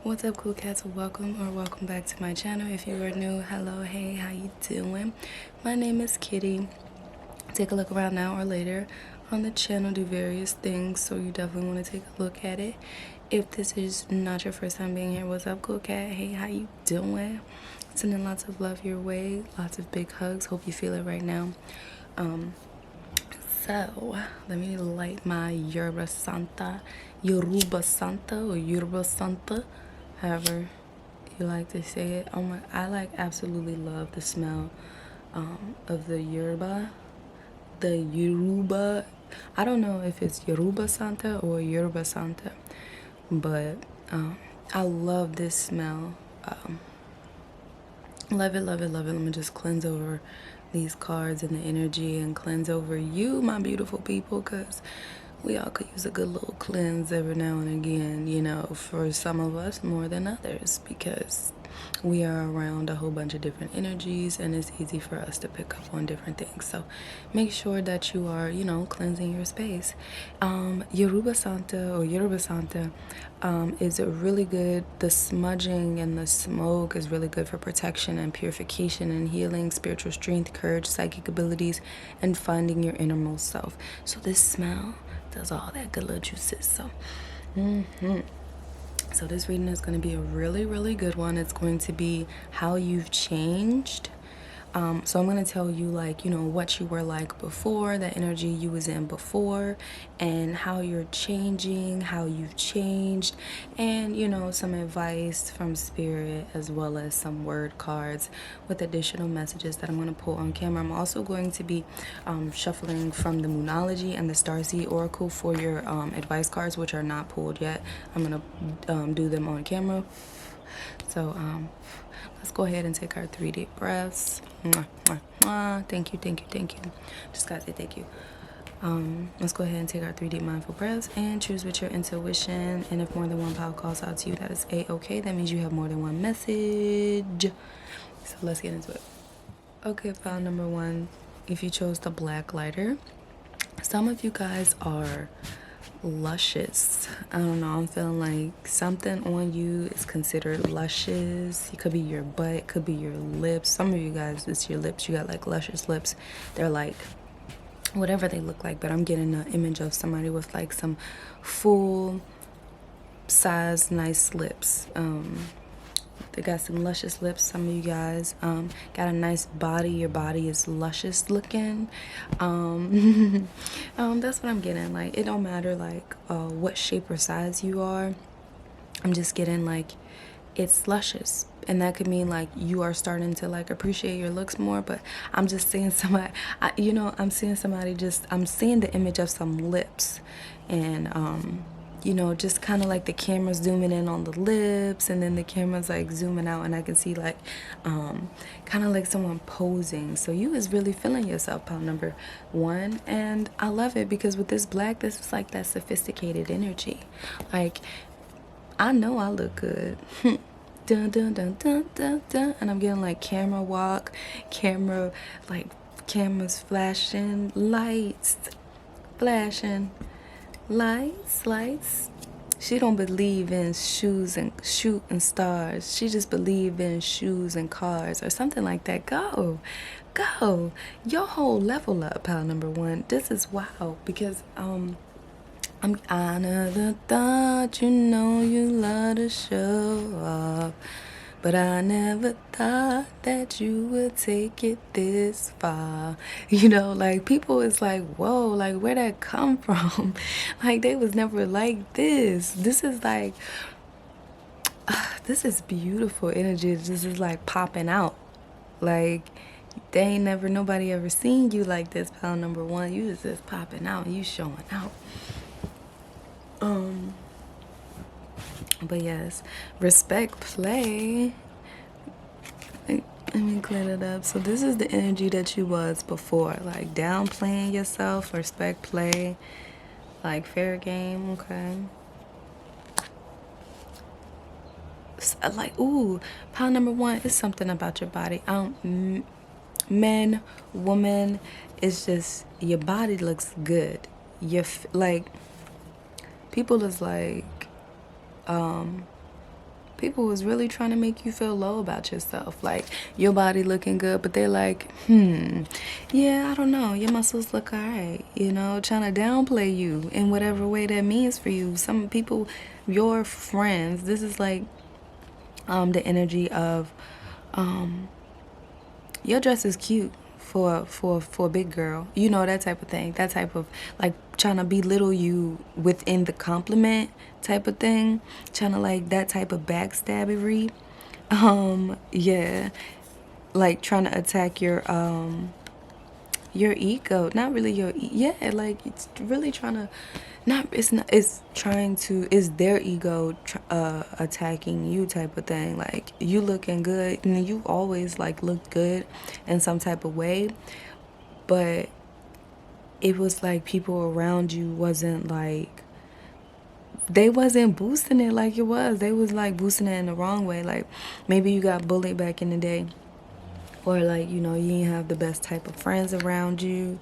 What's up, cool cats? Welcome back to my channel. If you are new, hello, hey, how you doing? My name is Kitty. Take a look around now or later on the channel, do various things, so you definitely want to take a look at it. If this is not your first time being here, what's up, cool cat? Hey, how you doing? Sending lots of love your way, lots of big hugs. Hope you feel it right now. So let me light my Yoruba Santa, however you like to say it. Oh my, I absolutely love the smell of the Yoruba. I don't know if it's Yoruba Santa or Yoruba Santa, but I love this smell. Love it, love it, love it. Let me just cleanse over these cards and the energy and cleanse over you, my beautiful people, because we all could use a good little cleanse every now and again, you know, for some of us more than others, because we are around a whole bunch of different energies and it's easy for us to pick up on different things. So make sure that you are, you know, cleansing your space. Yoruba Santa is a really good. The smudging and the smoke is really good for protection and purification and healing, spiritual strength, courage, psychic abilities, and finding your innermost self. So this smell does all that good little juices. So so this reading is going to be a really, really good one. It's going to be how you've changed. So I'm going to tell you, like, you know, what you were like before, the energy you was in before, and how you're changing, how you've changed, and, you know, some advice from spirit, as well as some word cards with additional messages that I'm going to pull on camera. I'm also going to be shuffling from the Moonology and the Starseed Oracle for your advice cards, which are not pulled yet. I'm going to do them on camera. So let's go ahead and take our 3 deep breaths. Mwah, mwah, mwah. Thank you, thank you, thank you. Just gotta say thank you. Let's go ahead and take our 3 deep mindful breaths and choose with your intuition. And if more than one pile calls out to you, that is a-okay. That means you have more than one message. So let's get into it. Okay, pile number 1. If you chose the black lighter, some of you guys are luscious. I don't know, I'm feeling like something on you is considered luscious. It could be your butt, could be your lips. Some of you guys, it's your lips. You got like luscious lips. They're like whatever they look like, but I'm getting an image of somebody with like some full size nice lips. They got some luscious lips. Some of you guys got a nice body. Your body is luscious looking. That's what I'm getting. Like, it don't matter like what shape or size you are. I'm just getting like it's luscious, and that could mean like you are starting to like appreciate your looks more. But I'm just seeing somebody. I'm seeing somebody. I'm seeing the image of some lips, and you know, just kind of like the camera's zooming in on the lips, and then the camera's like zooming out, and I can see like kind of like someone posing. So you is really feeling yourself, pile number 1, and I love it because with this black, this is like that sophisticated energy. Like, I know I look good. Dun, dun, dun, dun, dun, dun. And I'm getting like camera walk, cameras flashing, lights flashing. Lights. She don't believe in shoes and shooting stars. She just believe in shoes and cars or something like that. Go. Your whole level up, pile number 1. This is wow, because I never thought, you know, you love to show off. But I never thought that you would take it this far. You know, like, people is like, whoa, like, where'd that come from? Like, they was never like this. This is like, this is beautiful energy. This is like popping out. Like, nobody ever seen you like this, pal number 1. You is just popping out. You showing out. But yes, respect play. Let me clean it up. So this is the energy that you was before, like downplaying yourself. Respect play, like fair game. Okay. Like, ooh, pile number 1 is something about your body. Men, woman, it's just your body looks good. Like, people is like people was really trying to make you feel low about yourself, like your body looking good, but they're like, yeah, I don't know, your muscles look all right, you know, trying to downplay you in whatever way that means for you. Some people, your friends, this is like the energy of your dress is cute for a big girl, you know, that type of thing, that type of like trying to belittle you within the compliment type of thing, trying to like that type of backstabbery. Yeah, like trying to attack your ego, not really yeah, like it's really trying to, not, it's not, it's trying to, it's their ego attacking you type of thing. Like you looking good, and you always like looked good in some type of way, but it was like people around you wasn't like, they wasn't boosting it like it was. They was like boosting it in the wrong way. Like maybe you got bullied back in the day, or like, you know, you didn't have the best type of friends around you.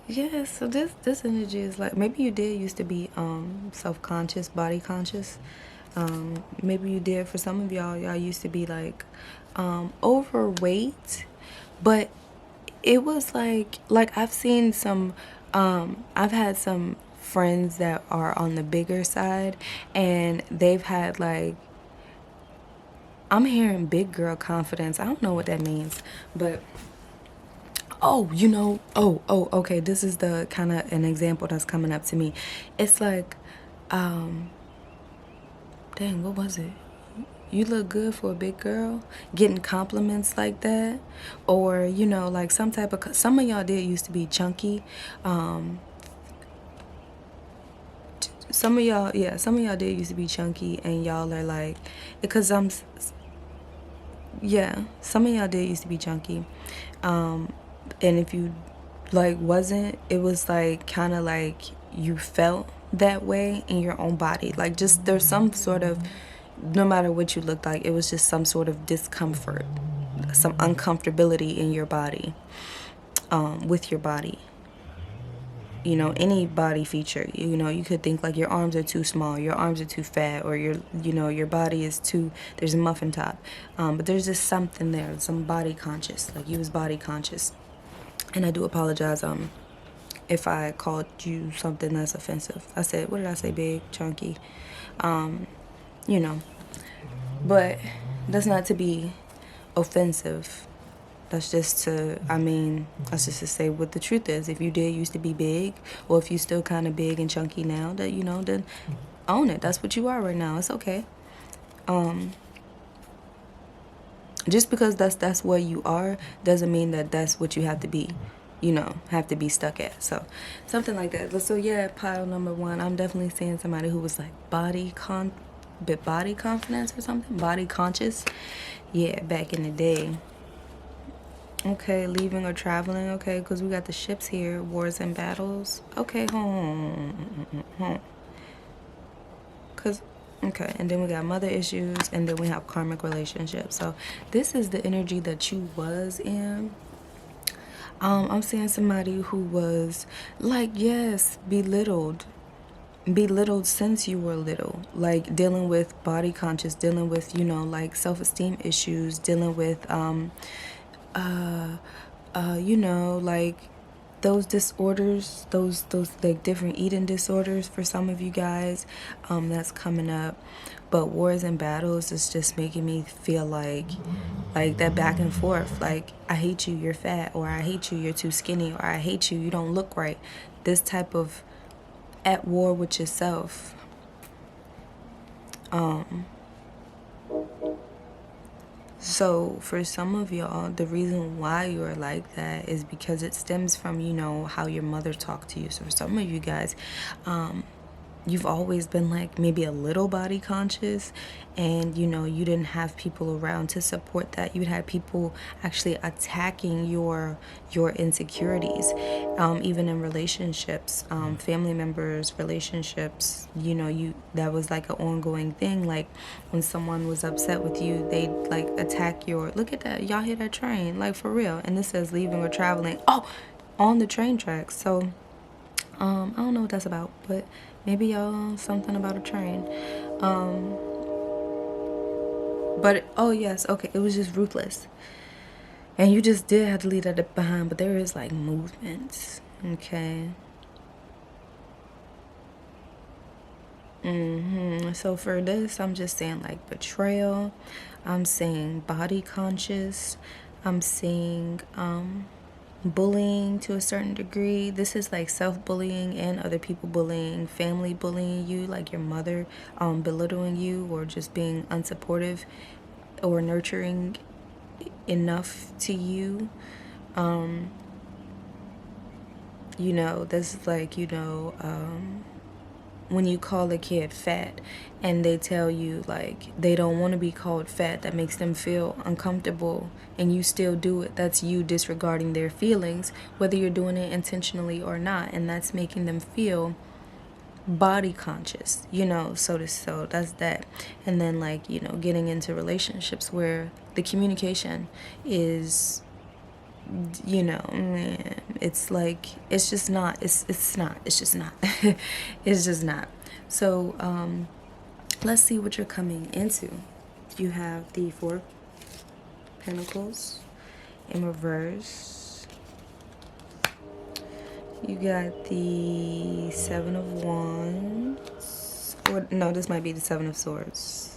Yeah, so this energy is like, maybe you did used to be self-conscious, body conscious. Maybe you did. For some of y'all used to be like overweight, but it was like I've seen some I've had some friends that are on the bigger side, and they've had like, I'm hearing big girl confidence. I don't know what that means, but oh, you know, okay, this is the kind of an example that's coming up to me. It's like, dang, what was it? You look good for a big girl, getting compliments like that, or, you know, like some type of, some of y'all did used to be chunky. Some of y'all, yeah, some of y'all did used to be chunky, and y'all are like, because yeah, some of y'all did used to be chunky. And if you like wasn't, it was like kind of like you felt that way in your own body. Like just there's some sort of, no matter what you looked like, it was just some sort of discomfort, some uncomfortability in your body, with your body. You know, any body feature, you know, you could think like your arms are too small, your arms are too fat, or your, you know, your body is too, there's a muffin top. But there's just something there, some body conscious, like you was body conscious. And I do apologize if I called you something that's offensive. I said, what did I say, big, chunky? You know, but that's not to be offensive. That's just to, I mean, that's just to say what the truth is. If you did used to be big, or if you still kind of big and chunky now, that, you know, then own it. That's what you are right now. It's okay. Just because that's what you are doesn't mean that that's what you have to be, you know, have to be stuck at. So something like that. So yeah, pile number one, I'm definitely seeing somebody who was like body confidence or something, body conscious. Yeah, back in the day. Okay, leaving or traveling. Okay, because we got the ships here, wars and battles. Okay, home. Because, okay, and then we got mother issues, and then we have karmic relationships. So this is the energy that you was in. I'm seeing somebody who was like, yes, belittled since you were little, like dealing with body conscious, dealing with, you know, like self-esteem issues, dealing with you know, like those disorders, those like different eating disorders for some of you guys, that's coming up. But wars and battles is just making me feel like that back and forth, like I hate you, you're fat, or I hate you, you're too skinny, or I hate you, you don't look right. This type of at war with yourself. So for some of y'all, the reason why you're like that is because it stems from, you know, how your mother talked to you. So for some of you guys, you've always been like maybe a little body conscious, and, you know, you didn't have people around to support that. You'd had people actually attacking your insecurities, even in relationships, family members, relationships, you know, that was like an ongoing thing. Like when someone was upset with you, they'd like attack your, look at that, y'all hear that train, like for real. And this says leaving or traveling, oh, on the train tracks. So I don't know what that's about, but Maybe something about a train. But oh yes, okay, it was just ruthless. And you just did have to leave that behind, but there is like movements, okay? So for this, I'm just saying like betrayal. I'm saying body conscious. I'm saying bullying to a certain degree. This is like self-bullying and other people bullying, family bullying you, like your mother belittling you or just being unsupportive or nurturing enough to you. You know, this is like, when you call a kid fat and they tell you like they don't want to be called fat, that makes them feel uncomfortable, and you still do it. That's you disregarding their feelings, whether you're doing it intentionally or not, and that's making them feel body conscious, so that's that. And then like, getting into relationships where the communication is, it's like it's just not it's not it's just not it's just not. So let's see what you're coming into. You have the 4 Pentacles in reverse. You got the 7 of Wands, or no, this might be the 7 of Swords.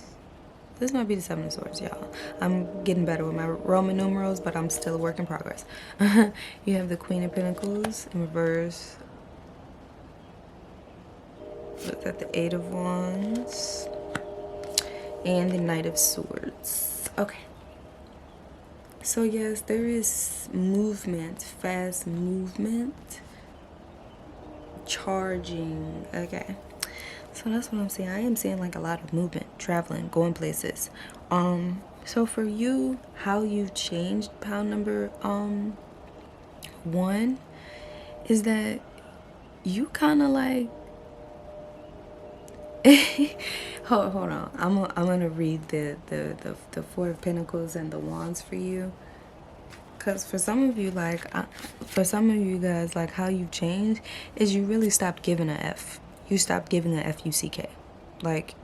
This might be the 7 of Swords, y'all. I'm getting better with my Roman numerals, but I'm still a work in progress. You have the Queen of Pentacles in reverse. Look at the 8 of Wands. And the Knight of Swords. Okay. So yes, there is movement, fast movement. Charging. Okay. So that's what I'm saying. I am seeing like a lot of movement, traveling, going places. So for you, how you've changed, pile number 1, is that you kind of like hold on. I'm gonna read the 4 of Pentacles and the Wands for you. Because for some of you, for some of you guys, like how you've changed is you really stopped giving a F. You stopped giving a F-U-C-K. Like,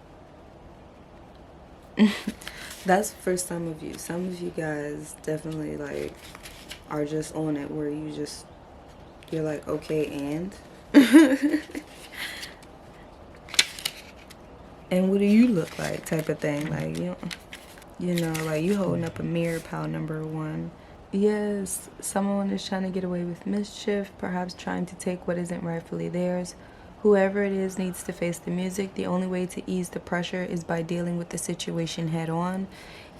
that's for some of you. Some of you guys definitely, like, are just on it where you're like, okay, and? And what do you look like type of thing? Like, like you holding up a mirror, pile number 1. Yes, someone is trying to get away with mischief, perhaps trying to take what isn't rightfully theirs. Whoever it is needs to face the music. The only way to ease the pressure is by dealing with the situation head on.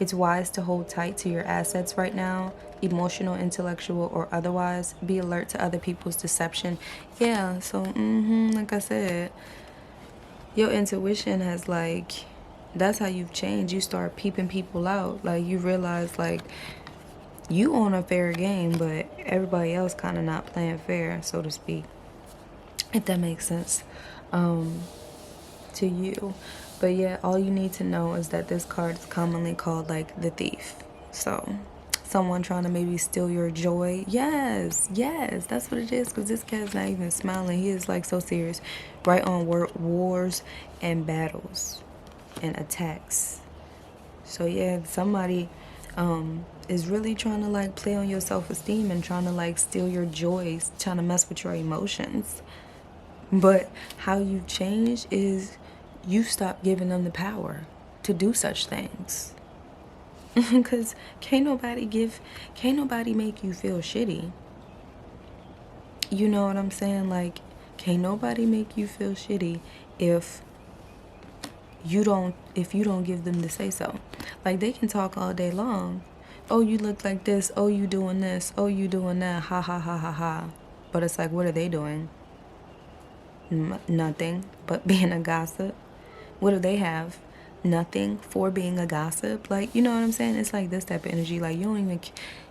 It's wise to hold tight to your assets right now, emotional, intellectual, or otherwise. Be alert to other people's deception. Yeah, so, like I said, your intuition has, like, that's how you've changed. You start peeping people out. Like, you realize, like, you on a fair game, but everybody else kind of not playing fair, so to speak. If that makes sense to you. But yeah, all you need to know is that this card is commonly called like the thief. So someone trying to maybe steal your joy. Yes, that's what it is. Because this cat's not even smiling. He is like so serious. Right on wars and battles and attacks. So yeah, somebody is really trying to like play on your self-esteem and trying to like steal your joys, trying to mess with your emotions. But how you've changed is you stop giving them the power to do such things. Because can't nobody make you feel shitty. You know what I'm saying? Like, can't nobody make you feel shitty if you don't give them the say so. Like, they can talk all day long. Oh, you look like this. Oh, you doing this. Oh, you doing that. Ha ha ha ha ha. But it's like, what are they doing? Nothing but being a gossip. What do they have? Nothing for being a gossip. Like, you know what I'm saying? It's like this type of energy. Like,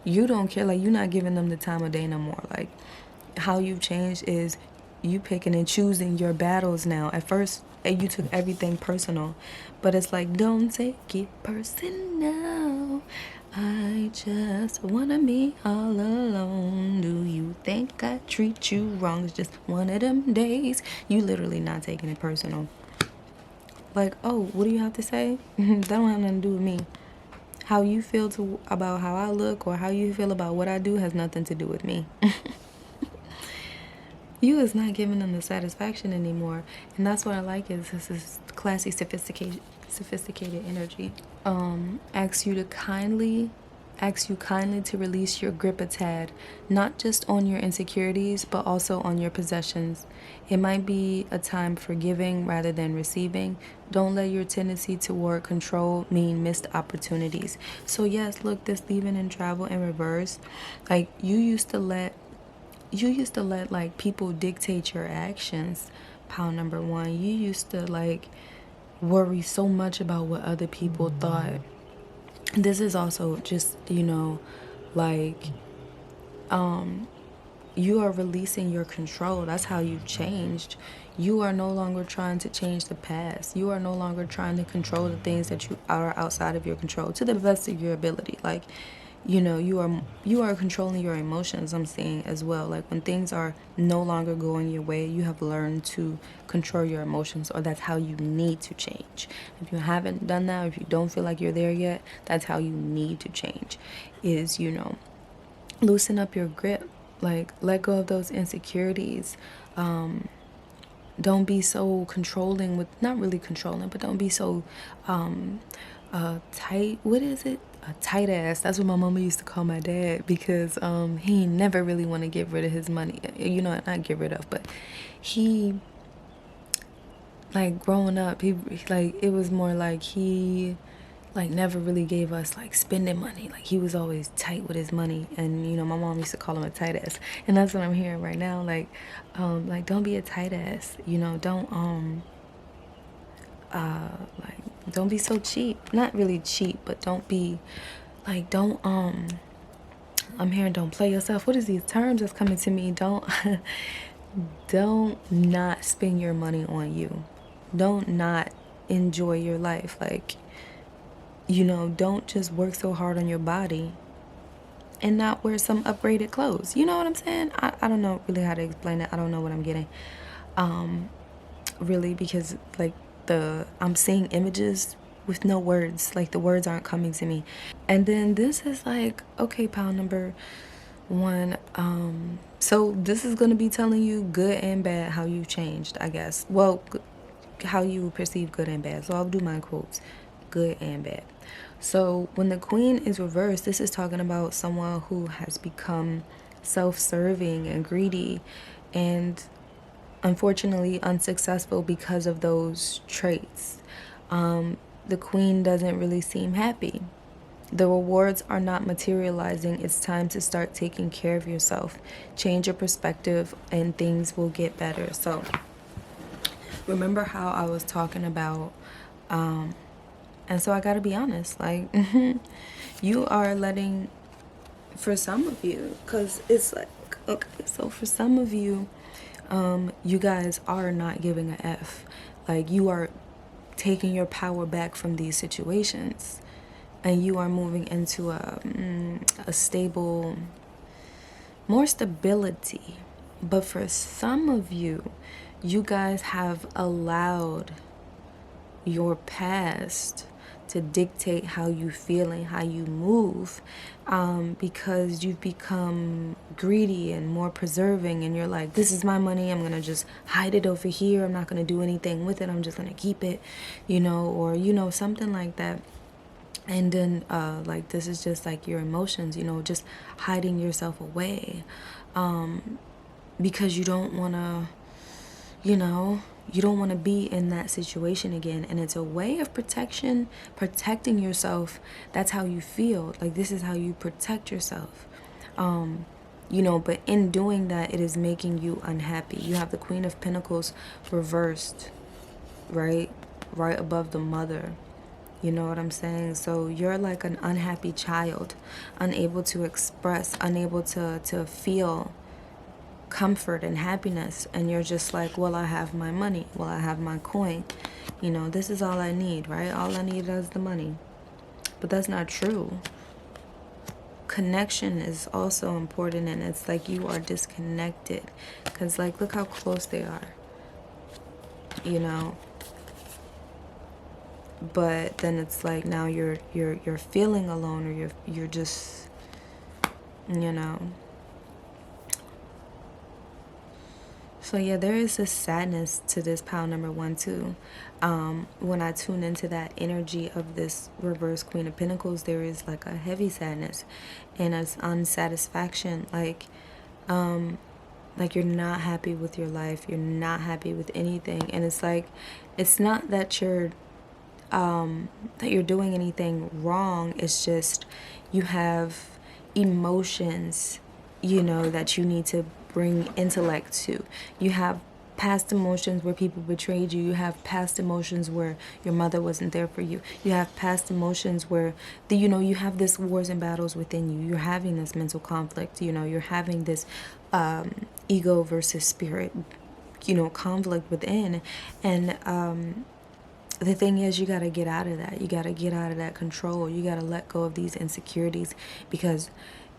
you don't care. Like, you're not giving them the time of day no more. Like, how you've changed is you picking and choosing your battles now. At first, you took everything personal, but it's like, don't take it personal. I just wanna be all alone. Do you think I treat you wrong? It's just one of them days. You literally not taking it personal. Like, oh, what do you have to say? That don't have nothing to do with me. How you feel about how I look or how you feel about what I do has nothing to do with me. You is not giving them the satisfaction anymore. And that's what I like, is this is classy, sophisticated energy. Asks you kindly to release your grip a tad, not just on your insecurities, but also on your possessions. It might be a time for giving rather than receiving. Don't let your tendency toward control mean missed opportunities. So yes, look, this leaving and travel in reverse. Like, you used to let like people dictate your actions. Pound number one. You used to like worry so much about what other people thought. This is also just, like, you are releasing your control. That's how you've changed. You are no longer trying to change the past. You are no longer trying to control the things that you are outside of your control to the best of your ability. Like, you are controlling your emotions, I'm saying, as well. Like, when things are no longer going your way, you have learned to control your emotions, or that's how you need to change. If you haven't done that, or if you don't feel like you're there yet, that's how you need to change, is, loosen up your grip. Like, let go of those insecurities. Don't be so controlling with, not really controlling, but don't be so tight. What is it? A tight ass. That's what my mama used to call my dad, because he never really want to get rid of his money. Not get rid of, but he, like, growing up, he like, it was more like he like never really gave us like spending money. Like, he was always tight with his money, and my mom used to call him a tight ass, and that's what I'm hearing right now. Like, don't be a tight ass. Don't be so cheap. Not really cheap, but don't be like, I'm hearing don't play yourself. What is these terms that's coming to me? Don't not spend your money on you. Don't not enjoy your life. Like, don't just work so hard on your body and not wear some upgraded clothes. You know what I'm saying? I don't know really how to explain it. I don't know what I'm getting. Really, because like I'm seeing images with no words. Like, the words aren't coming to me. And then this is like, okay, pound number one. So this is going to be telling you good and bad how you changed, I guess. Well, how you perceive good and bad. So I'll do my quotes, good and bad. So when the queen is reversed, this is talking about someone who has become self-serving and greedy, and unfortunately unsuccessful because of those traits. The queen doesn't really seem happy. The rewards are not materializing. It's time to start taking care of yourself. Change your perspective and things will get better. So remember how I was talking about, and so I gotta be honest, like, you are letting, for some of you, because it's like, okay, so for some of you, you guys are not giving a F. Like, you are taking your power back from these situations, and you are moving into a stable, more stability. But for some of you, you guys have allowed your past to dictate how you feel and how you move, because you've become greedy and more preserving, and you're like, this is my money, I'm gonna just hide it over here, I'm not gonna do anything with it, I'm just gonna keep it, or something like that. And then like, this is just like your emotions, just hiding yourself away, because you don't want to, you don't want to be in that situation again. And it's a way of protecting yourself. That's how you feel. Like, this is how you protect yourself. But in doing that, it is making you unhappy. You have the Queen of Pentacles reversed, right above the Mother. You know what I'm saying? So you're like an unhappy child, unable to express, unable to feel comfort and happiness, and you're just like, well, I have my money, well, I have my coin, this is all I need, right? All I need is the money. But that's not true. connection is also important, and it's like you are disconnected, because like look how close they are, you know. But then it's like now you're feeling alone, or you're just, you know. So yeah, there is a sadness to this pile number 1 too. When I tune into that energy of this reverse Queen of Pentacles, there is like a heavy sadness and it's unsatisfaction. Like you're not happy with your life. You're not happy with anything. And it's like, it's not that you're doing anything wrong. It's just you have emotions, you know, that you need to bring intellect to. You have past emotions where people betrayed you. You have past emotions where your mother wasn't there for you. You have past emotions where you have this wars and battles within you. You're having this mental conflict. You know, you're having this ego versus spirit, conflict within. And the thing is, you got to get out of that. You got to get out of that control. You got to let go of these insecurities, because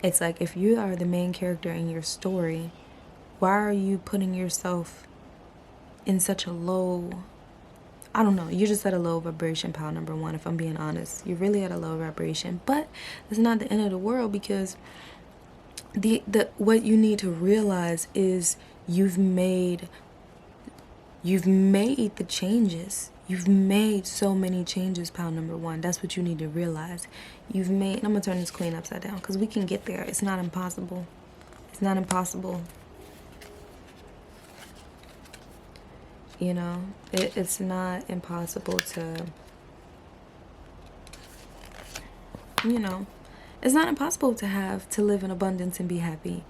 it's like, if you are the main character in your story, why are you putting yourself in such a low, I don't know, you're just at a low vibration, pile number 1, if I'm being honest. You're really at a low vibration. But it's not the end of the world, because the what you need to realize is you've made the changes. You've made so many changes, pile number 1. That's what you need to realize. You've made, I'm going to turn this queen upside down, because we can get there. It's not impossible. It's not impossible. You know, it's not impossible to, it's not impossible to live in abundance and be happy.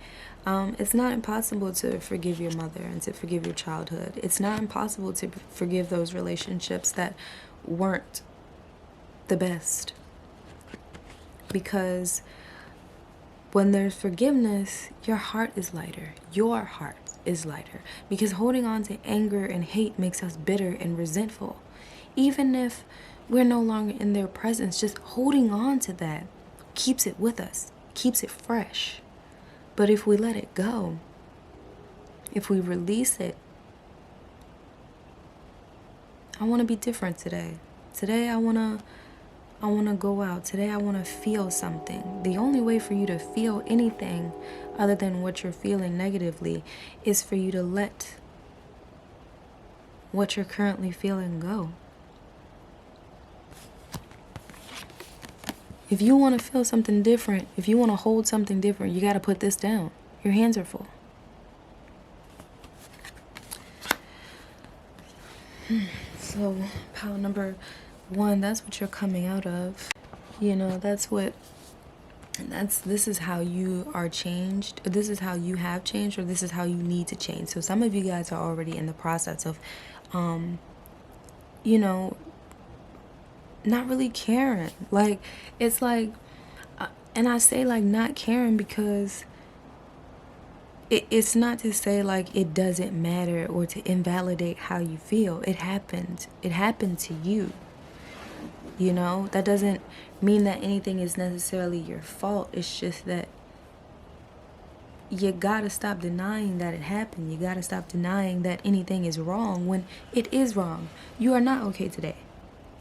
It's not impossible to forgive your mother and to forgive your childhood. It's not impossible to forgive those relationships that weren't the best. Because when there's forgiveness, your heart is lighter. Your heart is lighter. Because holding on to anger and hate makes us bitter and resentful. Even if we're no longer in their presence, just holding on to that keeps it with us, keeps it fresh. But if we let it go, if we release it, I want to be different today. Today I want to go out. Today I want to feel something. The only way for you to feel anything other than what you're feeling negatively is for you to let what you're currently feeling go. If you want to feel something different, if you want to hold something different, you got to put this down. Your hands are full. So, pile number 1, that's what you're coming out of. This is how you are changed. This is how you have changed, or this is how you need to change. So some of you guys are already in the process of, not really caring. Like, it's like, and I say like not caring because it's not to say like it doesn't matter or to invalidate how you feel. It happened. It happened to you. That doesn't mean that anything is necessarily your fault. It's just that you gotta stop denying that it happened. You gotta stop denying that anything is wrong when it is wrong. You are not okay today.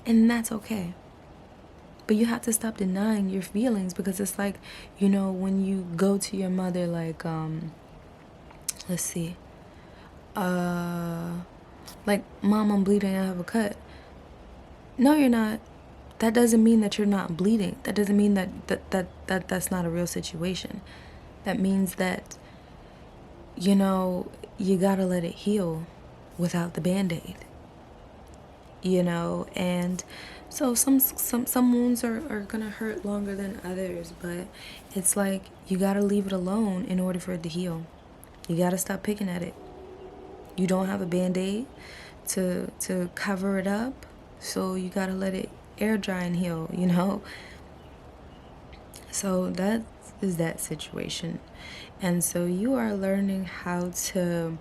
And that's okay. But you have to stop denying your feelings, because it's like, when you go to your mother, like, let's see, like, Mom, I'm bleeding, I have a cut. No, you're not. That doesn't mean that you're not bleeding. That doesn't mean that's not a real situation. That means that, you gotta let it heal without the Band-Aid. And so some wounds are gonna hurt longer than others, but it's like you gotta leave it alone in order for it to heal. You gotta stop picking at it. You don't have a Band-Aid to cover it up, so you gotta let it air dry and heal, So that is that situation. And so you are learning how to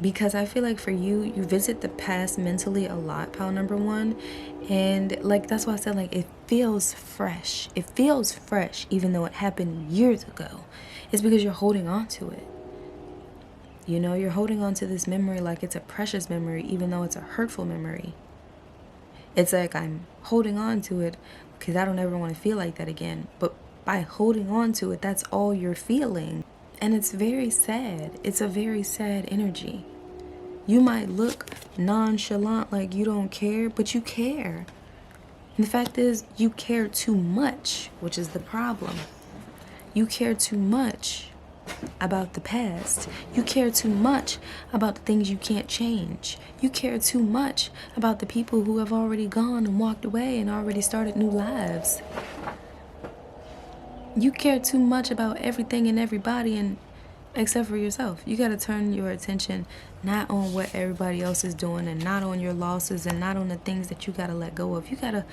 Because I feel like for you, you visit the past mentally a lot, pile number one. And like, that's why I said, like, it feels fresh. It feels fresh, even though it happened years ago. It's because you're holding on to it. You know, you're holding on to this memory like it's a precious memory, even though it's a hurtful memory. It's like I'm holding on to it because I don't ever want to feel like that again. But by holding on to it, that's all you're feeling. And it's very sad. It's a very sad energy. You might look nonchalant, like you don't care, but you care. And the fact is, you care too much, which is the problem. You care too much about the past. You care too much about the things you can't change. You care too much about the people who have already gone and walked away and already started new lives. You care too much about everything and everybody, and except for yourself. You got to turn your attention not on what everybody else is doing, and not on your losses, and not on the things that you got to let go of. You got to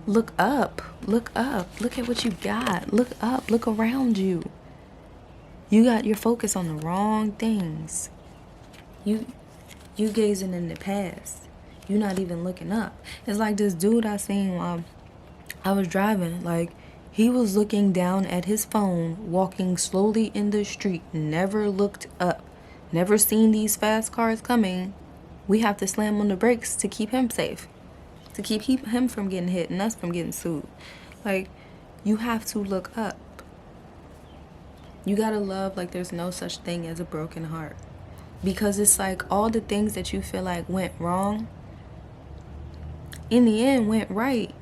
look up. Look up. Look at what you got. Look up. Look around you. You got your focus on the wrong things. You gazing in the past. You not even looking up. It's like this dude I seen while I was driving. Like, he was looking down at his phone, walking slowly in the street, never looked up, never seen these fast cars coming. We have to slam on the brakes to keep him safe, to keep him from getting hit and us from getting sued. Like, you have to look up. You gotta love like there's no such thing as a broken heart. Because it's like all the things that you feel like went wrong, in the end went right.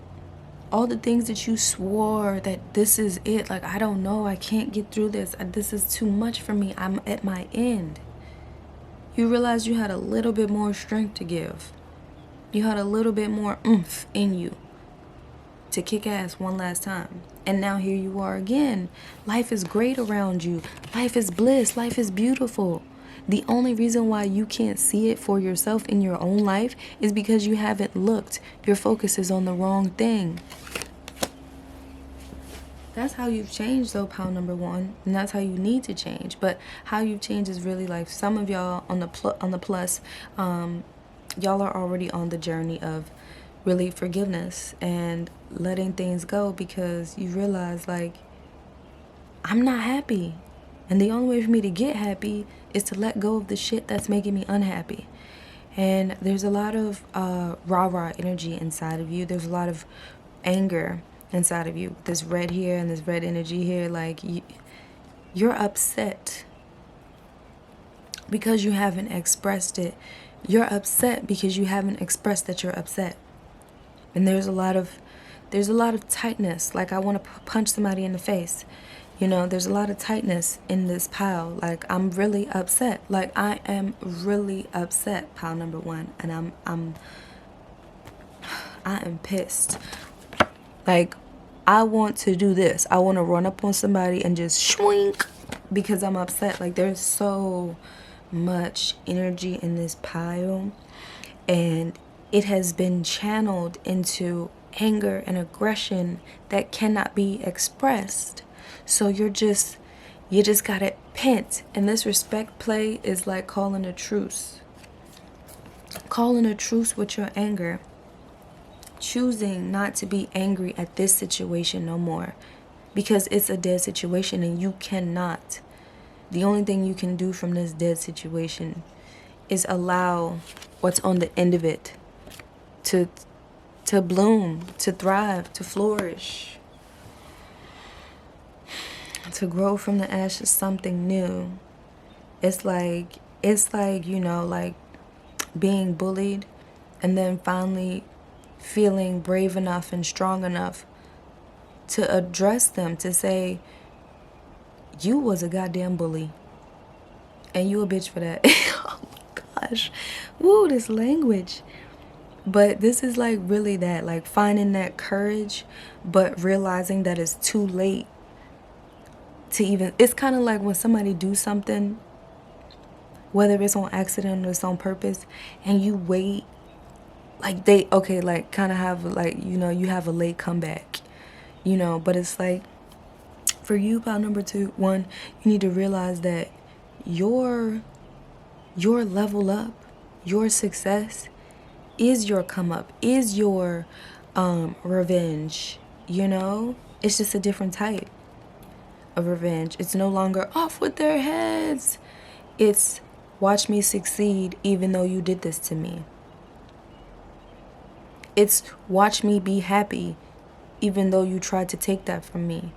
All the things that you swore that this is it, like, I don't know, I can't get through this, this is too much for me, I'm at my end. You realize you had a little bit more strength to give. You had a little bit more oomph in you to kick ass one last time. And now here you are again. Life is great around you. Life is bliss. Life is beautiful. The only reason why you can't see it for yourself in your own life is because you haven't looked. Your focus is on the wrong thing. That's how you've changed, though, pile number one. And that's how you need to change. But how you've changed is really like some of y'all on the plus, y'all are already on the journey of really forgiveness and letting things go, because you realize, like, I'm not happy. And the only way for me to get happy is to let go of the shit that's making me unhappy. And there's a lot of rah-rah energy inside of you. There's a lot of anger inside of you. This red here and this red energy here. Like, you're upset because you haven't expressed it. You're upset because you haven't expressed that you're upset. And there's a lot of tightness. Like, I want to punch somebody in the face. You know, there's a lot of tightness in this pile. Like, I'm really upset. Like, I am really upset, pile number one. And I am pissed. Like, I want to do this. I want to run up on somebody and just shwink because I'm upset. Like, there's so much energy in this pile. And it has been channeled into anger and aggression that cannot be expressed. So you just got it pent. And this respect play is like calling a truce. Calling a truce with your anger. Choosing not to be angry at this situation no more. Because it's a dead situation and you cannot. The only thing you can do from this dead situation is allow what's on the end of it to bloom, to thrive, to flourish. To grow from the ashes something new. It's like, you know, like being bullied and then finally feeling brave enough and strong enough to address them, to say, you was a goddamn bully and you a bitch for that. Oh my gosh. Woo, this language. But this is like really that, like finding that courage, but realizing that it's too late to even, it's kind of like when somebody do something, whether it's on accident or it's on purpose, and you wait, like they, okay, like kind of have like, you know, you have a late comeback, you know, but it's like, for you, pile number one, you need to realize that your your level up, your success is your come up, is your revenge, you know? It's just a different type of revenge. It's no longer off with their heads. It's watch me succeed even though you did this to me. It's watch me be happy even though you tried to take that from me.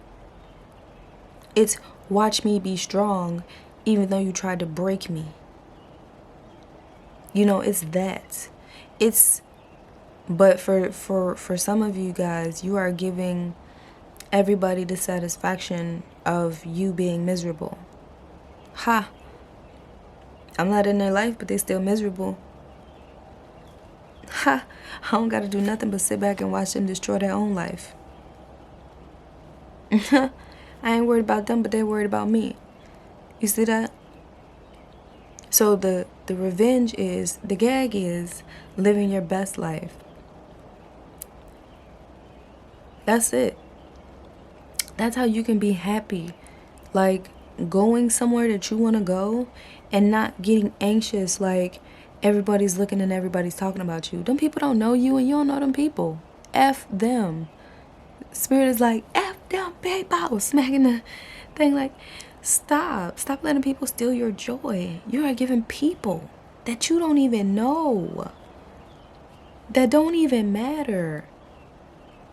It's watch me be strong even though you tried to break me. You know, it's that. But for some of you guys, you are giving everybody the satisfaction of you being miserable. Ha! I'm not in their life, but they still miserable. Ha! I don't gotta do nothing but sit back and watch them destroy their own life. I ain't worried about them, but they're worried about me. You see that? So the revenge is, the gag is living your best life. That's it. That's how you can be happy. Like going somewhere that you want to go and not getting anxious like everybody's looking and everybody's talking about you. Them people don't know you and you don't know them people. F them. Spirit is like, F them people. Smacking the thing like, stop letting people steal your joy. You are giving people that you don't even know, that don't even matter,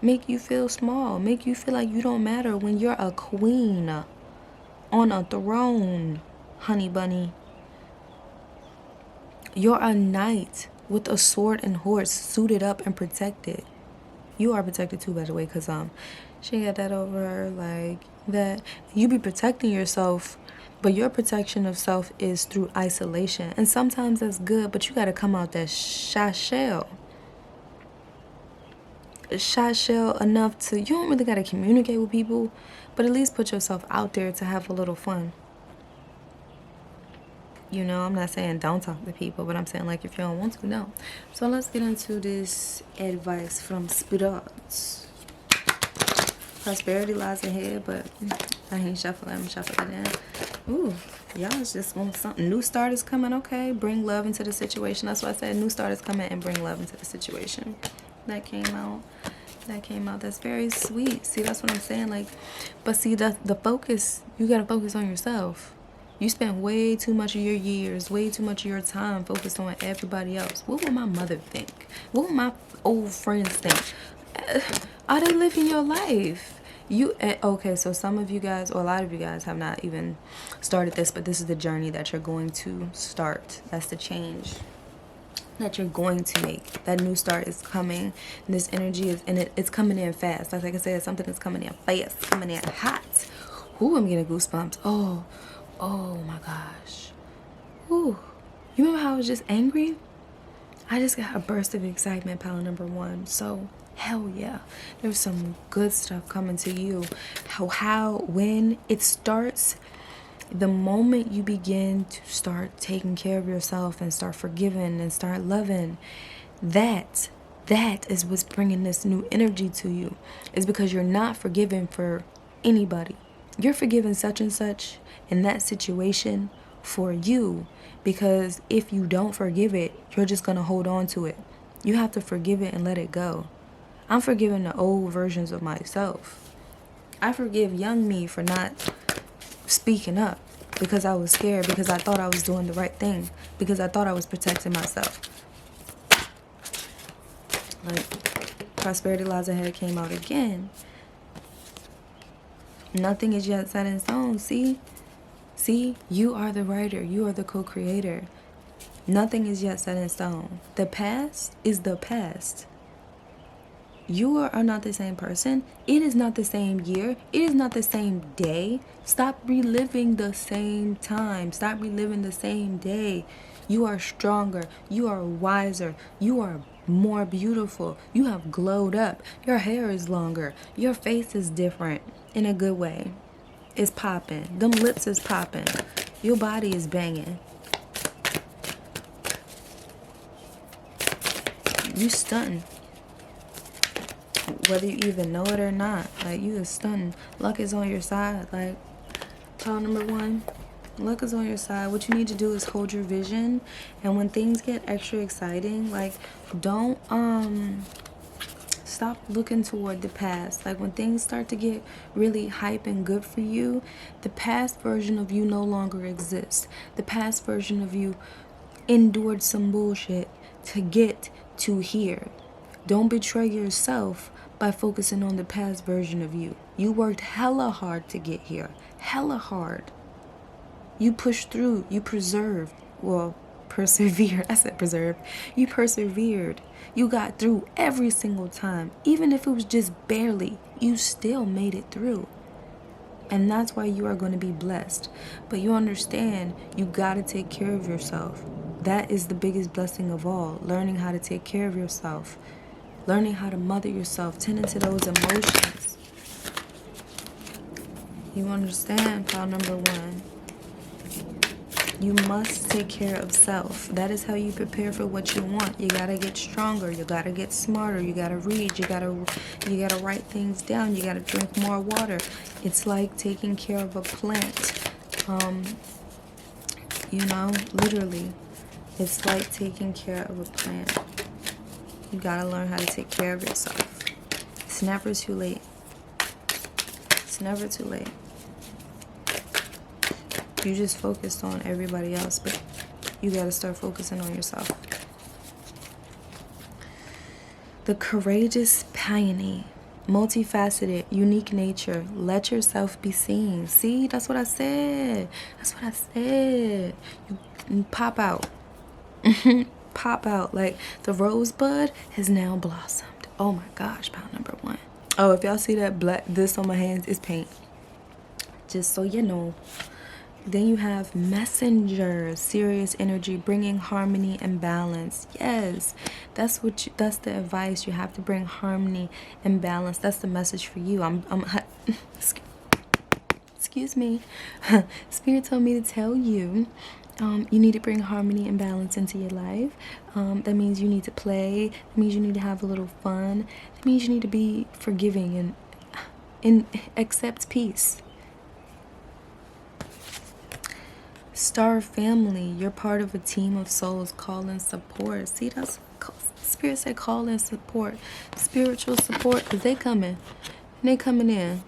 make you feel small, make you feel like you don't matter when you're a queen on a throne, honey bunny. You're a knight with a sword and horse, suited up and protected. You are protected too, by the way, because she got that over her, like that. You be protecting yourself, but your protection of self is through isolation. And sometimes that's good, but you got to come out that shy shell. Shy shell enough to, you don't really got to communicate with people, but at least put yourself out there to have a little fun. You know, I'm not saying don't talk to people, but I'm saying like if you don't want to, no. So let's get into this advice from spirits. Prosperity lies ahead, but I ain't shuffling. I'm shuffling it in. Ooh, y'all just want something. New start is coming, okay? Bring love into the situation. That's why I said new start is coming and bring love into the situation. That came out. That's very sweet. See, that's what I'm saying. Like, but see, the focus, you got to focus on yourself. You spend way too much of your years, way too much of your time focused on everybody else. What will my mother think? What will my old friends think? Are they living your life? Okay, so some of you guys, or a lot of you guys, have not even started this, but this is the journey that you're going to start. That's the change that you're going to make. That new start is coming. This energy is, and it's coming in fast. Like I said, something is coming in fast, coming in hot. Ooh, I'm getting goosebumps. Oh my gosh. Ooh. You remember how I was just angry? I just got a burst of excitement, pile number one. So, hell yeah. There's some good stuff coming to you. When it starts, the moment you begin to start taking care of yourself and start forgiving and start loving, that is what's bringing this new energy to you. It's because you're not forgiving for anybody. You're forgiving such and such in that situation for you, because if you don't forgive it, you're just going to hold on to it. You have to forgive it and let it go. I'm forgiving the old versions of myself. I forgive young me for not speaking up because I was scared, because I thought I was doing the right thing, because I thought I was protecting myself. Like, prosperity lies ahead came out again. Nothing is yet set in stone. See, you are the writer. You are the co-creator. Nothing is yet set in stone. The past is the past. You are not the same person. It is not the same year. It is not the same day. Stop reliving the same time. Stop reliving the same day. You are stronger. You are wiser. You are more beautiful. You have glowed up. Your hair is longer. Your face is different in a good way. It's popping. Them lips is popping. Your body is banging. You stunting. Whether you even know it or not. Like, you is stunting. Luck is on your side. Like, pile number one. Luck is on your side. What you need to do is hold your vision. And when things get extra exciting, like, don't stop looking toward the past. Like, when things start to get really hype and good for you, the past version of you no longer exists. The past version of you endured some bullshit to get to here. Don't betray yourself by focusing on the past version of you. You worked hella hard to get here. Hella hard. You pushed through. You persevered. I said preserved. You persevered. You got through every single time. Even if it was just barely, you still made it through. And that's why you are going to be blessed. But you understand, you got to take care of yourself. That is the biggest blessing of all. Learning how to take care of yourself. Learning how to mother yourself. Tending to those emotions. You understand, pile number one. You must take care of self. That is how you prepare for what you want. You gotta get stronger. You gotta get smarter. You gotta read. You gotta write things down. You gotta drink more water. It's like taking care of a plant. Literally, it's like taking care of a plant. You gotta learn how to take care of yourself. It's never too late. It's never too late. You just focused on everybody else, but you gotta start focusing on yourself. The courageous peony, multifaceted, unique nature. Let yourself be seen. See, that's what I said. That's what I said. You pop out. Pop out. Like the rosebud has now blossomed. Oh my gosh, pile number one. Oh, if y'all see that black, this on my hands is paint. Just so you know. Then you have messenger, serious energy, bringing harmony and balance. Yes, that's the advice. You have to bring harmony and balance. That's the message for you. Excuse me. Spirit told me to tell you, you need to bring harmony and balance into your life. That means you need to play. That means you need to have a little fun. That means you need to be forgiving and accept peace. Star family, you're part of a team of souls. Call and support. See, that's Spirit said call and support. Spiritual support, because they coming. And they coming in.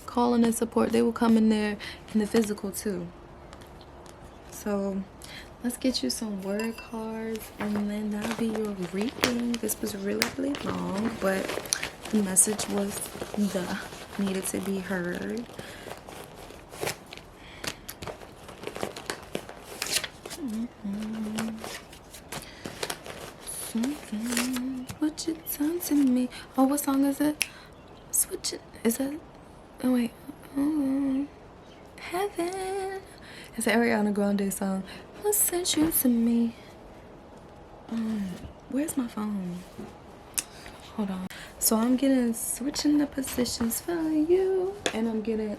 Calling and support. They will come in there in the physical too. So let's get you some word cards, and then that'll be your reading. This was really, really long, but the message was needed to be heard. What you done to me? Oh, what song is it? Switch it. Is that? Oh wait. Heaven. It's an Ariana Grande song. What sent you to me? Where's my phone? Hold on. So I'm switching the positions for you, and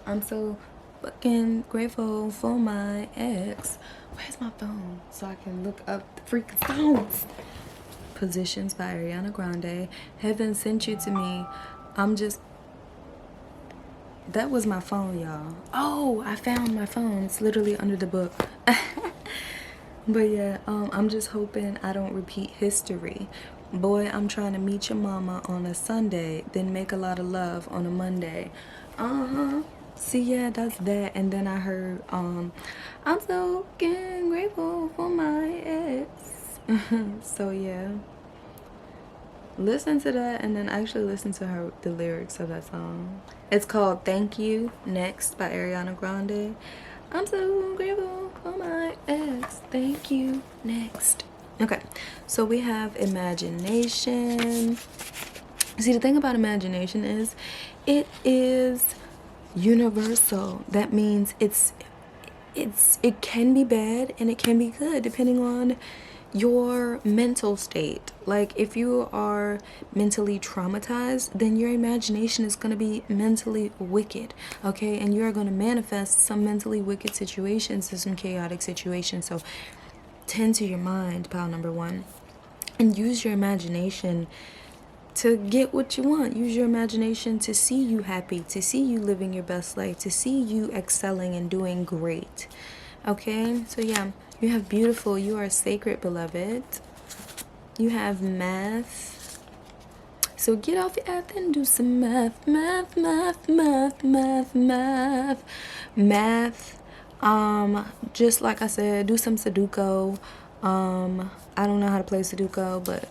I'm so fucking grateful for my ex. Where's my phone? So I can look up the freaking songs. Positions by Ariana Grande. Heaven sent you to me. That was my phone, y'all. Oh, I found my phone. It's literally under the book. But yeah, I'm just hoping I don't repeat history. Boy, I'm trying to meet your mama on a Sunday, then make a lot of love on a Monday. See, yeah, that's that. And then I heard, I'm so fucking grateful for my ex. So yeah, listen to that, and then actually listen to the lyrics of that song. It's called Thank You Next by Ariana Grande. I'm so grateful for my ex. Thank you next. Okay, so we have imagination. See, the thing about imagination is it is universal. That means it can be bad and it can be good depending on your mental state. Like, if you are mentally traumatized, then your imagination is going to be mentally wicked, okay? And you're going to manifest some mentally wicked situations and some chaotic situations. So tend to your mind, pile number one, and use your imagination to get what you want. Use your imagination to see you happy, to see you living your best life, to see you excelling and doing great. Okay, so yeah, you have beautiful, you are sacred, beloved. You have math. So get off your ass and do some math, math, math, math, math, math, math. Just like I said, do some Sudoku. I don't know how to play Sudoku, but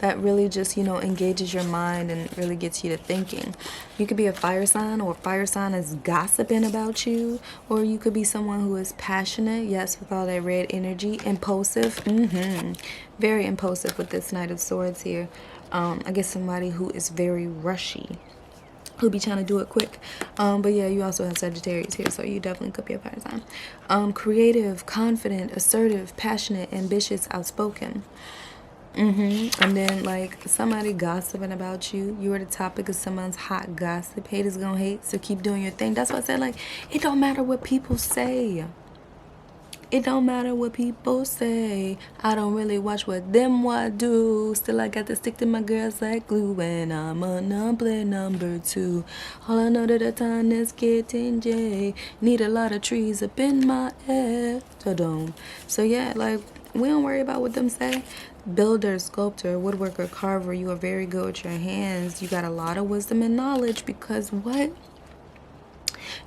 that really just, engages your mind and really gets you to thinking. You could be a fire sign, or fire sign is gossiping about you, or you could be someone who is passionate, yes, with all that red energy, impulsive, very impulsive with this Knight of Swords here. I guess somebody who is very rushy, who'll be trying to do it quick. But yeah, you also have Sagittarius here, so you definitely could be a fire sign. Creative, confident, assertive, passionate, ambitious, outspoken. And then, like, somebody gossiping about you. You are the topic of someone's hot gossip. Haters gonna hate, so keep doing your thing. That's why I said, like, it don't matter what people say. It don't matter what people say. I don't really watch what them what do. Still I got to stick to my girls like glue. And I'm a number 2. All I know that the time is getting J. Need a lot of trees up in my head. So yeah, like, we don't worry about what them say. Builder, sculptor, woodworker, carver, you are very good with your hands. You got a lot of wisdom and knowledge, because what?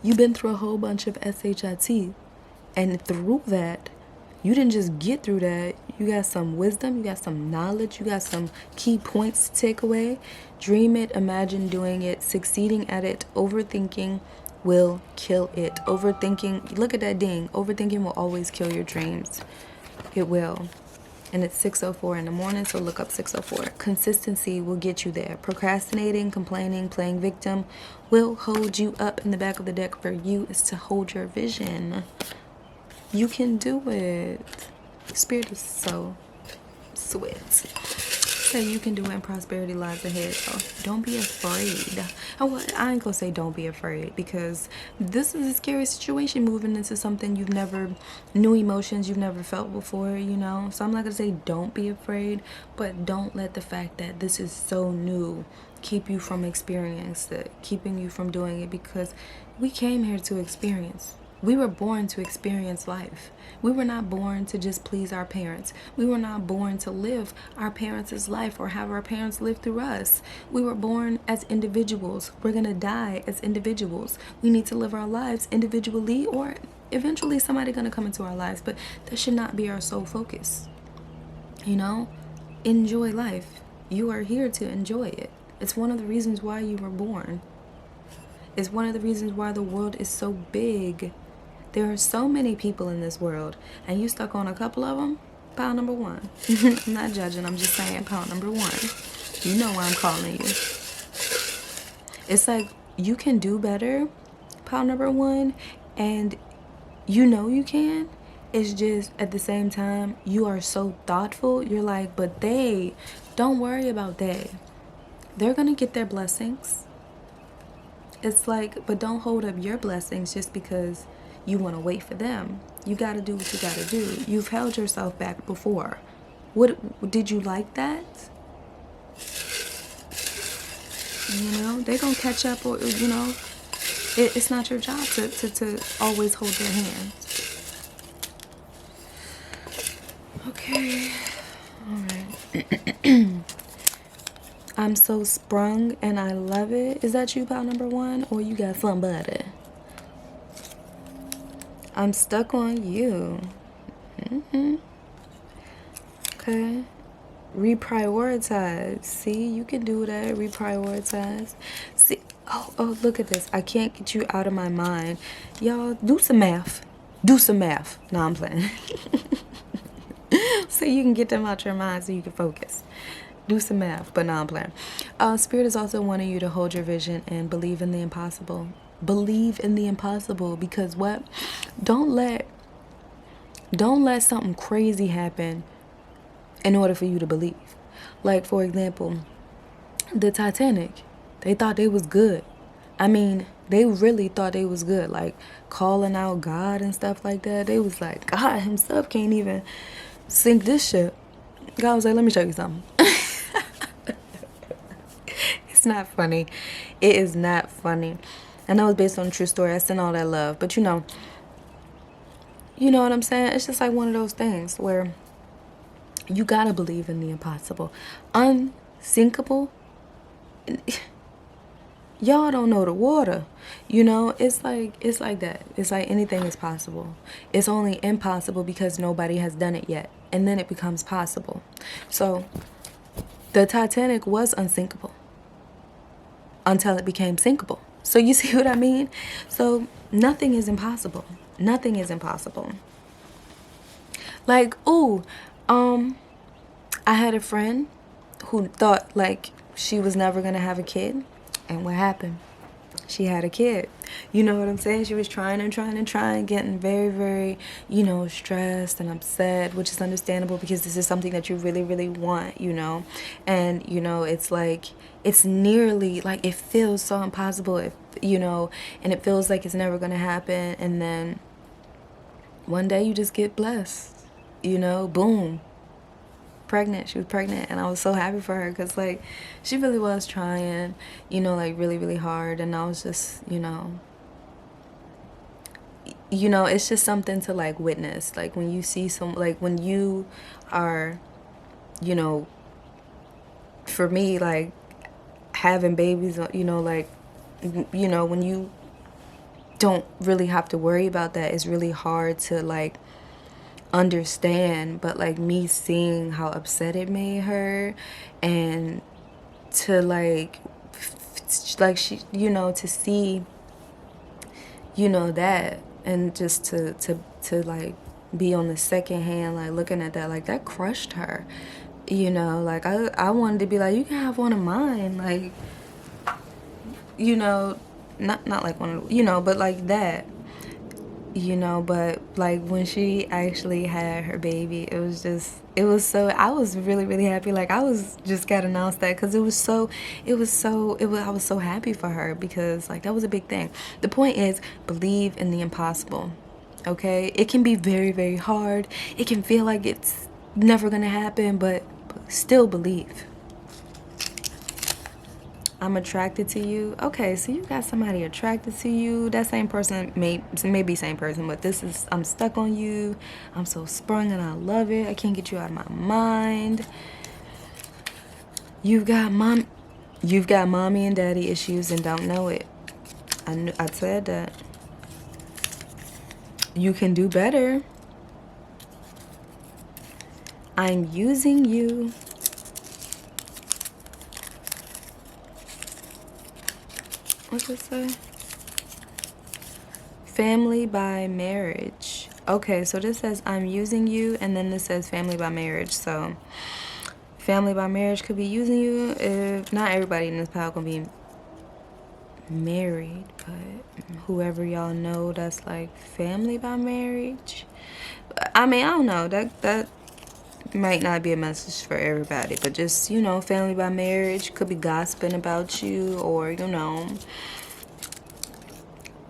You've been through a whole bunch of SHIT. And through that, you didn't just get through that. You got some wisdom, you got some knowledge, you got some key points to take away. Dream it, imagine doing it, succeeding at it. Overthinking will kill it. Overthinking, look at that ding. Overthinking will always kill your dreams. It will. And it's 6:04 in the morning, so look up 6:04. Consistency will get you there. Procrastinating, complaining, playing victim will hold you up. In the back of the deck for you is to hold your vision. You can do it. Spirit is so sweet. So you can do it, and prosperity lies ahead. So don't be afraid. Well, I ain't gonna say don't be afraid, because this is a scary situation, moving into something you've never, new emotions you've never felt before, So I'm not gonna say don't be afraid, but don't let the fact that this is so new keep you from experiencing it, keeping you from doing it, because we came here to experience. We were born to experience life. We were not born to just please our parents. We were not born to live our parents' life or have our parents live through us. We were born as individuals. We're going to die as individuals. We need to live our lives individually, or eventually somebody going to come into our lives, but that should not be our sole focus. Enjoy life. You are here to enjoy it. It's one of the reasons why you were born. It's one of the reasons why the world is so big. There are so many people in this world, and you stuck on a couple of them. Pile number 1. I'm not judging, I'm just saying pile number 1. You know why I'm calling you. It's like, you can do better, pile number 1, and you can. It's just, at the same time, you are so thoughtful. You're like, but don't worry about they're gonna get their blessings. It's like, but don't hold up your blessings just because you want to wait for them. You got to do what you got to do. You've held yourself back before. Did you like that? They're going to catch up, or, it's not your job to always hold their hand. Okay. All right. I'm so sprung and I love it. Is that you, pal number 1? Or you got somebody? I'm stuck on you. Okay. Reprioritize. See, you can do that. Reprioritize. See, oh, look at this. I can't get you out of my mind. Y'all, do some math. No, I'm playing. So you can get them out your mind so you can focus. Do some math, but no, I'm playing. Spirit is also wanting you to hold your vision and believe in the impossible. Believe in the impossible, because what? Don't let something crazy happen in order for you to believe. Like, for example, the Titanic. They thought they was good. I mean, they really thought they was good. Like, calling out God and stuff like that. They was like, God himself can't even sink this ship. God was like, let me show you something. It's not funny. It is not funny. I know it's based on a true story. I send all that love. But You know what I'm saying? It's just like one of those things where you gotta believe in the impossible. Unsinkable. Y'all don't know the water. You know, it's like that. It's like anything is possible. It's only impossible because nobody has done it yet. And then it becomes possible. So the Titanic was unsinkable until it became sinkable. So you see what I mean? So nothing is impossible. Nothing is impossible. Like, ooh, I had a friend who thought like she was never gonna have a kid. And what happened? She had a kid. You know what I'm saying? She was trying and trying and trying, getting very, very, you know, stressed and upset, which is understandable because this is something that you really, really want, you know. And, you know, it's like, it's nearly like it feels so impossible, if, you know, and it feels like it's never going to happen. And then one day you just get blessed, you know, boom. Pregnant. She was pregnant, and I was so happy for her because like she really was trying, you know, like really, really hard. And I was just, you know, it's just something to like witness, like when you see some, like when you are, you know, for me, like having babies, you know, like, you know, when you don't really have to worry about that, it's really hard to like understand. But like me seeing how upset it made her, and to like she, you know, to see, you know, that, and just to like be on the second hand, like looking at that, like that crushed her, you know. Like I wanted to be like, you can have one of mine, like, you know, not like one of, you know, but like that, you know. But like when she actually had her baby, it was just, it was so, I was really, really happy. Like I was just got announced that because I was so happy for her, because like that was a big thing. The point is, believe in the impossible. Okay, it can be very, very hard, it can feel like it's never gonna happen, but still believe. I'm attracted to you. Okay, so you got somebody attracted to you. That same person may be same person, but this is, I'm stuck on you. I'm so sprung and I love it. I can't get you out of my mind. You've got mommy and daddy issues and don't know it. I said that. You can do better. I'm using you. What's it say? Family by marriage. Okay, so this says I'm using you, and then this says family by marriage. So family by marriage could be using you. If not, everybody in this pile gonna be married, but whoever y'all know that's like family by marriage, I mean, I don't know, that might not be a message for everybody, but just, you know, family by marriage could be gossiping about you, or, you know,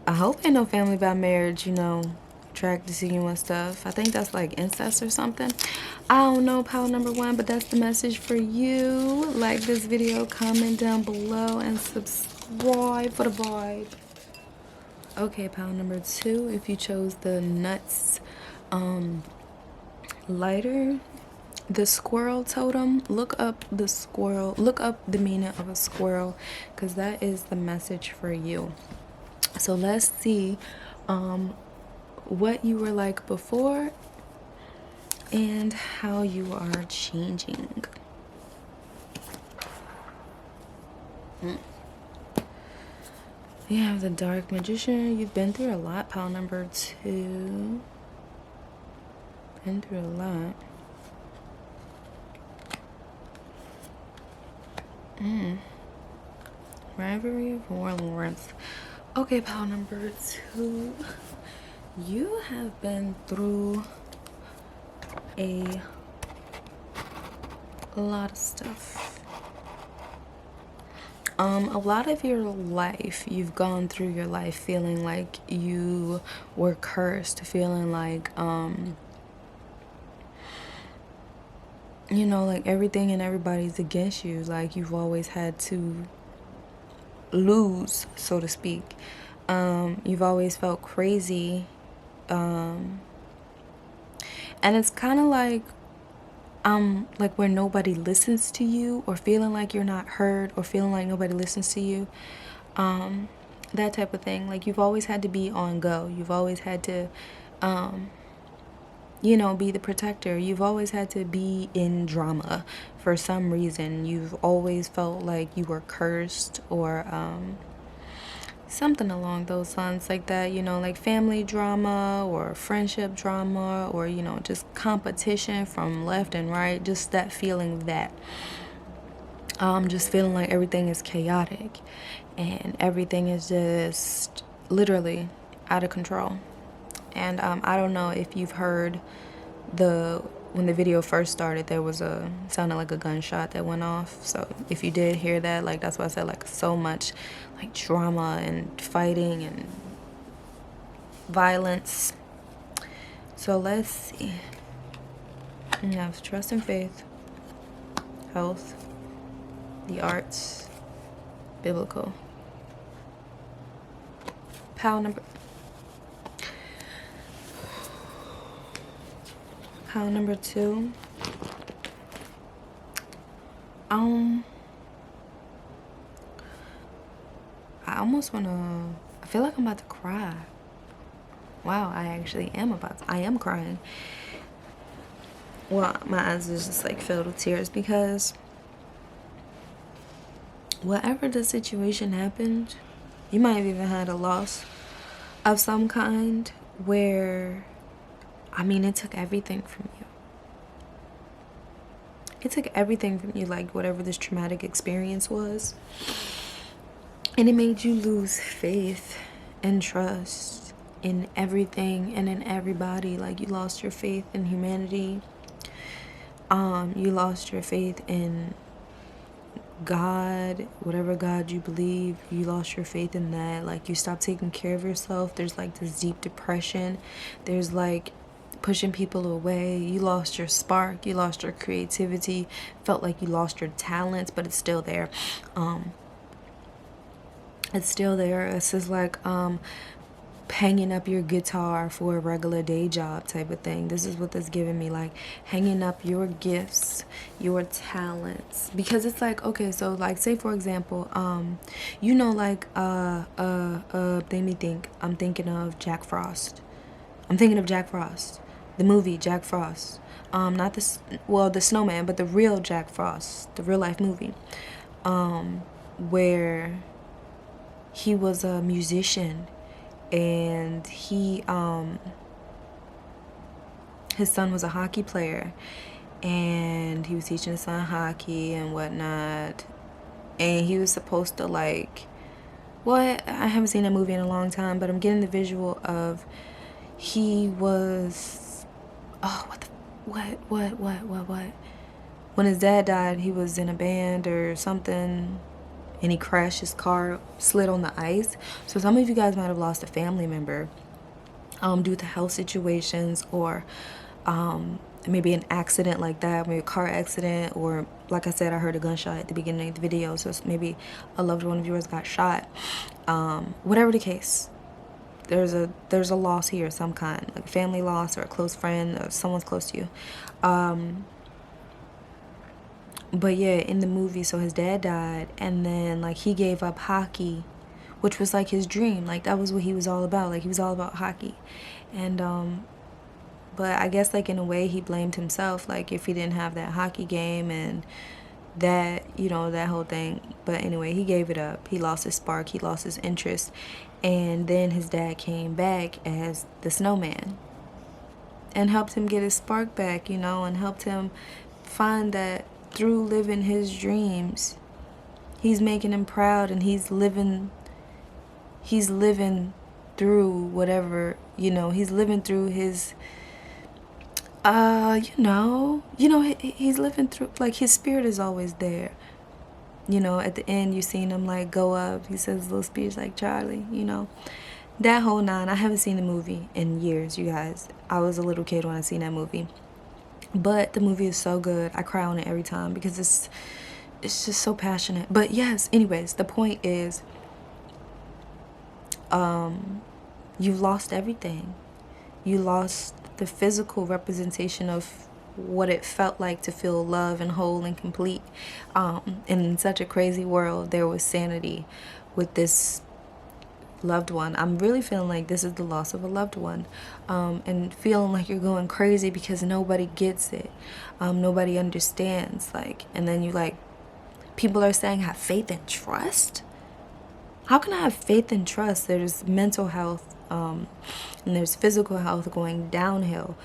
I hope ain't no family by marriage, you know, attracted to you and stuff. I think that's like incest or something. I don't know, pile number 1, but that's the message for you. Like this video, comment down below, and subscribe for the vibe. Okay, pile number 2, if you chose the nuts lighter, the squirrel totem, look up the squirrel, look up the meaning of a squirrel, because that is the message for you. So let's see what you were like before and how you are changing. You have the dark magician. You've been through a lot, pile number 2. Been through a lot. Rivalry of warlords. Okay, pile number 2. You have been through a lot of stuff. A lot of your life, you've gone through your life feeling like you were cursed, feeling like, you know, like everything and everybody's against you. Like you've always had to lose, so to speak. You've always felt crazy, And it's kind of like where nobody listens to you, or feeling like you're not heard, or feeling like nobody listens to you. That type of thing. Like, you've always had to be on go. You've always had to, be the protector. You've always had to be in drama for some reason. You've always felt like you were cursed, or something along those lines, like that, like family drama or friendship drama, or just competition from left and right, just that feeling, that just feeling like everything is chaotic and everything is just literally out of control. And I don't know if you've heard when the video first started, there was sounded like a gunshot that went off. So if you did hear that, like, that's why I said, like, so much like drama and fighting and violence. So let's see. You have trust and faith, health, the arts, biblical. Pile number 2. I almost I feel like I'm about to cry. Wow, I am crying. Well, my eyes are just like filled with tears, because whatever the situation happened, you might have even had a loss of some kind, where, it took everything from you. It took everything from you, like whatever this traumatic experience was. And it made you lose faith and trust in everything and in everybody. Like, you lost your faith in humanity. You lost your faith in God, whatever God you believe. You lost your faith in that. Like, you stopped taking care of yourself. There's like this deep depression. There's like pushing people away. You lost your spark. You lost your creativity. Felt like you lost your talents, but it's still there. It's still there. It's just like hanging up your guitar for a regular day job type of thing. This is what that's giving me, like hanging up your gifts, your talents. Because it's like, okay, so like, say for example, like let me think. I'm thinking of Jack Frost. The movie Jack Frost. Not the snowman, but the real Jack Frost, the real life movie. Where he was a musician, and his son was a hockey player, and he was teaching his son hockey and whatnot, and he was supposed to I haven't seen that movie in a long time, but I'm getting the visual of he was what when his dad died, he was in a band or something, and he crashed, his car slid on the ice. So some of you guys might have lost a family member due to health situations, or maybe an accident like that, maybe a car accident, or like I said, I heard a gunshot at the beginning of the video, so maybe a loved one of yours got shot. Whatever the case, there's a loss here of some kind, like a family loss or a close friend or someone's close to you. But yeah, in the movie, so his dad died, and then like he gave up hockey, which was like his dream. Like, that was what he was all about. Like, he was all about hockey. And but I guess like in a way he blamed himself, like if he didn't have that hockey game and that, that whole thing. But anyway, he gave it up. He lost his spark, he lost his interest. And then his dad came back as the snowman and helped him get his spark back, and helped him find that through living his dreams, he's making him proud, and he's living through whatever, he's living through his he's living through, like, his spirit is always there. At the end, you seen him like go up, he says a little speech like Charlie, that whole nine. I haven't seen the movie in years, you guys. I was a little kid when I seen that movie, but the movie is so good. I cry on it every time because it's just so passionate. But yes, anyways, the point is, you've lost everything. You lost the physical representation of what it felt like to feel love and whole and complete. In such a crazy world, there was sanity with this loved one. I'm really feeling like this is the loss of a loved one, and feeling like you're going crazy because nobody gets it, nobody understands, like, and then you like, people are saying have faith and trust. How can I have faith and trust? There's mental health, and there's physical health going downhill,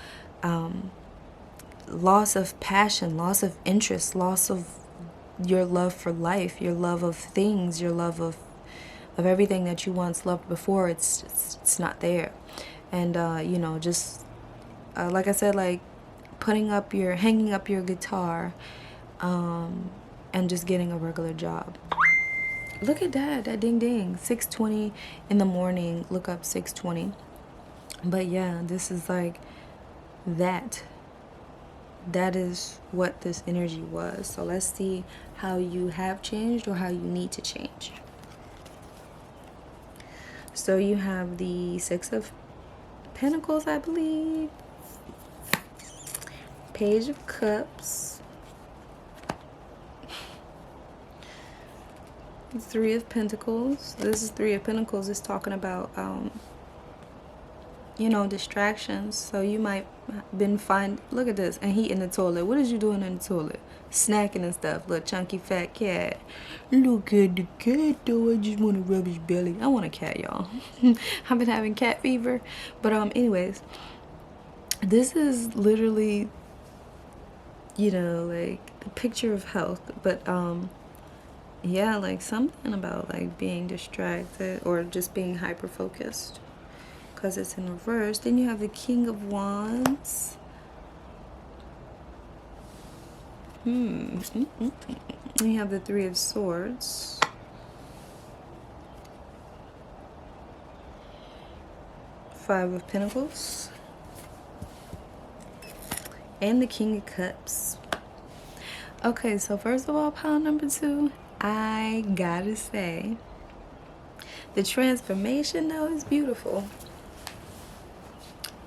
loss of passion, loss of interest, loss of your love for life, your love of things, your love of everything that you once loved before. It's not there. And you know, just like I said, like hanging up your guitar, and just getting a regular job. Look at that ding ding, 6:20 in the morning. Look up 6:20. But yeah, this is like that is what this energy was. So let's see how you have changed or how you need to change. So you have the Six of Pentacles, I believe, Page of Cups, Three of Pentacles. This is Three of Pentacles. Is talking about you know, distractions. So you might look at this, and he in the toilet. What is you doing in the toilet? Snacking and stuff. Little chunky fat cat. Look at the cat though. I just want to rub his belly. I want a cat, y'all. I've been having cat fever. But anyways, this is literally, you know, like the picture of health. But yeah, like something about like being distracted or just being hyper focused, because it's in reverse. Then you have the King of Wands. You have the Three of Swords. Five of Pentacles. And the King of Cups. Okay, so first of all, pile number 2, I gotta say, the transformation though is beautiful.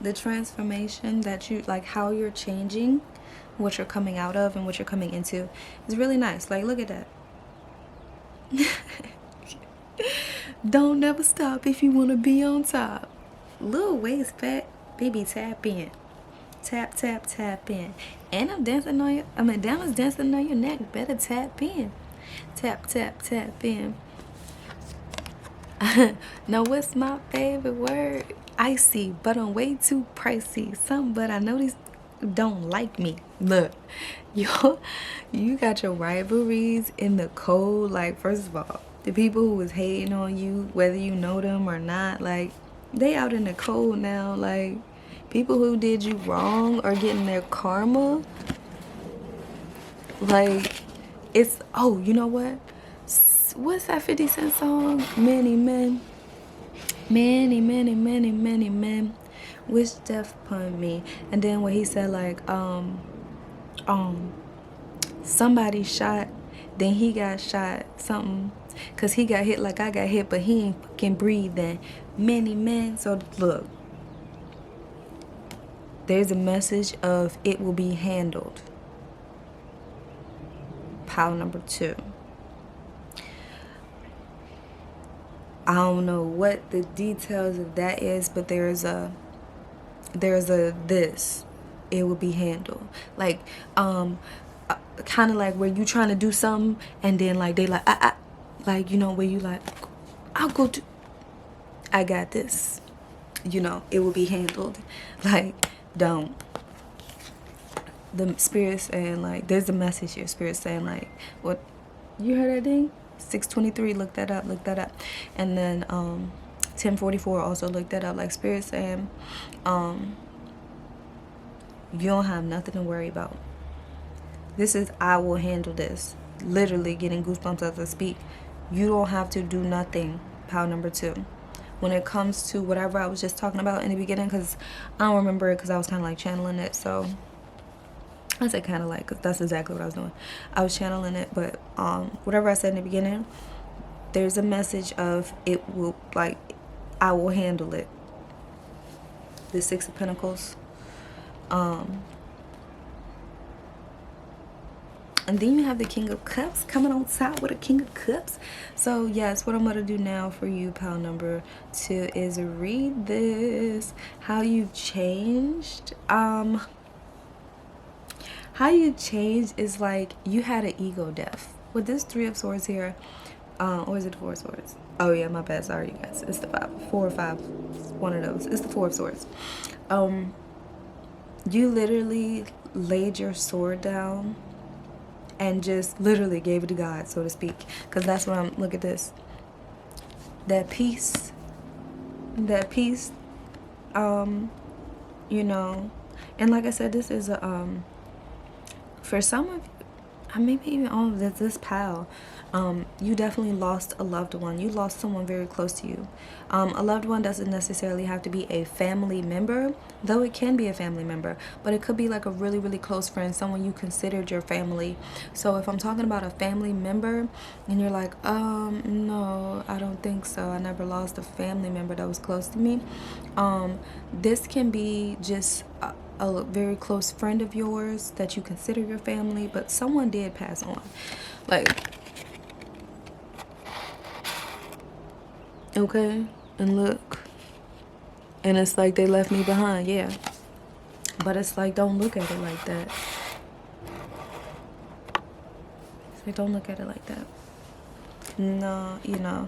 The transformation that you, like how you're changing, what you're coming out of and what you're coming into is really nice. Like, look at that. Don't never stop if you want to be on top. Little waist fat, baby, tap in. Tap, tap, tap in. And I'm dancing on your, diamonds dancing on your neck. Better tap in. Tap, tap, tap in. Now, what's my favorite word? Icy, but I'm way too pricey. Some, but I know these don't like me. Look, you got your rivalries in the cold. Like, first of all, the people who was hating on you, whether you know them or not, like, they out in the cold now. Like, people who did you wrong are getting their karma. Like, it's, oh, you know what? What's that 50 Cent song? Many men. Many, many, many, many men wish death upon me. And then when he said like somebody shot, then he got shot something, cause he got hit like I got hit, but he ain't fucking breathe. Then many men. So look, there's a message of it will be handled. Pile number 2. I don't know what the details of that is, but there's a this, it will be handled. Like kind of like where you trying to do something and then like they like like, you know, where you like, I'll go to, I got this, you know, it will be handled. Like, don't. The spirit saying like, there's a message here. Spirit saying like, what, you heard that thing? 623, look that up. And then 1044, also look that up. Like, spirit saying you don't have nothing to worry about. This is, I will handle this. Literally getting goosebumps as I speak. You don't have to do nothing. Pile number 2. When it comes to whatever I was just talking about in the beginning, because I don't remember it, because I was kind of like channeling it. So I said kind of like, because that's exactly what I was doing. I was channeling it, but whatever I said in the beginning, there's a message of it will, like, I will handle it. The Six of Pentacles. And then you have the King of Cups coming on top with a King of Cups. So yes, what I'm going to do now for you, pile number 2, is read this. How you changed. How you changed is like you had an ego death. With this 3 of Swords here, or is it 4 of Swords? Oh yeah, my bad. Sorry, you guys. It's the 4 or 5. One of those. It's the 4 of Swords. You literally laid your sword down and just literally gave it to God, so to speak. Because that's what I'm, look at this. That peace, you know. And like I said, this is a, for some of you, maybe even all of this pile, you definitely lost a loved one. You lost someone very close to you. A loved one doesn't necessarily have to be a family member, though it can be a family member, but it could be like a really, really close friend, someone you considered your family. So if I'm talking about a family member and you're like, no, I don't think so, I never lost a family member that was close to me, this can be just a very close friend of yours that you consider your family, but someone did pass on. Like, okay, and look, and it's like they left me behind, yeah, but it's like, don't look at it like that. It's like, don't look at it like that. No, you know.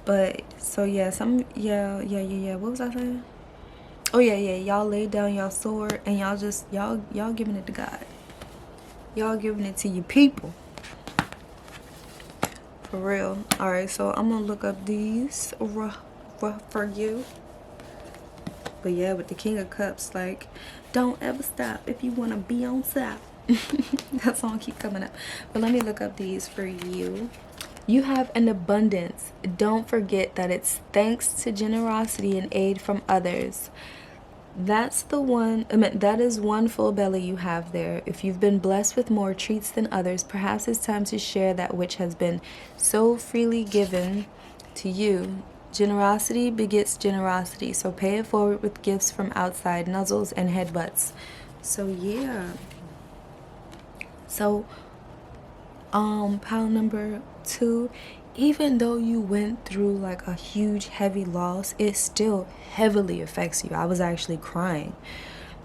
But so yeah, what was I saying? Oh yeah, y'all laid down y'all sword and y'all just y'all giving it to God. Y'all giving it to your people. For real. Alright, so I'm gonna look up these for you. But yeah, with the King of Cups, like, don't ever stop if you wanna be on top. That song keep coming up. But let me look up these for you. You have an abundance. Don't forget that it's thanks to generosity and aid from others. That's the one, that is one full belly you have there. If you've been blessed with more treats than others, perhaps it's time to share that which has been so freely given to you. Generosity begets generosity, so pay it forward with gifts from outside, nuzzles and headbutts. So yeah. So, pile number 2, even though you went through like a huge heavy loss, it still heavily affects you. I was actually crying,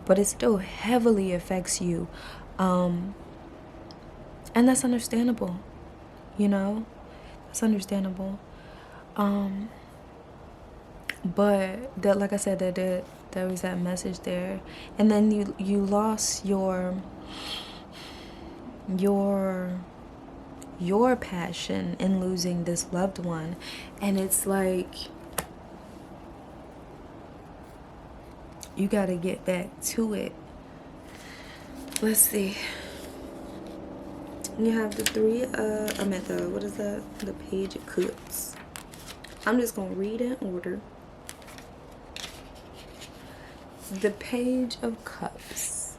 but it still heavily affects you, and that's understandable, you know. It's understandable. But that, like I said, that there was that message there, and then you lost your passion in losing this loved one, and it's like you got to get back to it. Let's see. You have the 3 what is that, the Page of Cups. I'm just gonna read in order. The Page of Cups.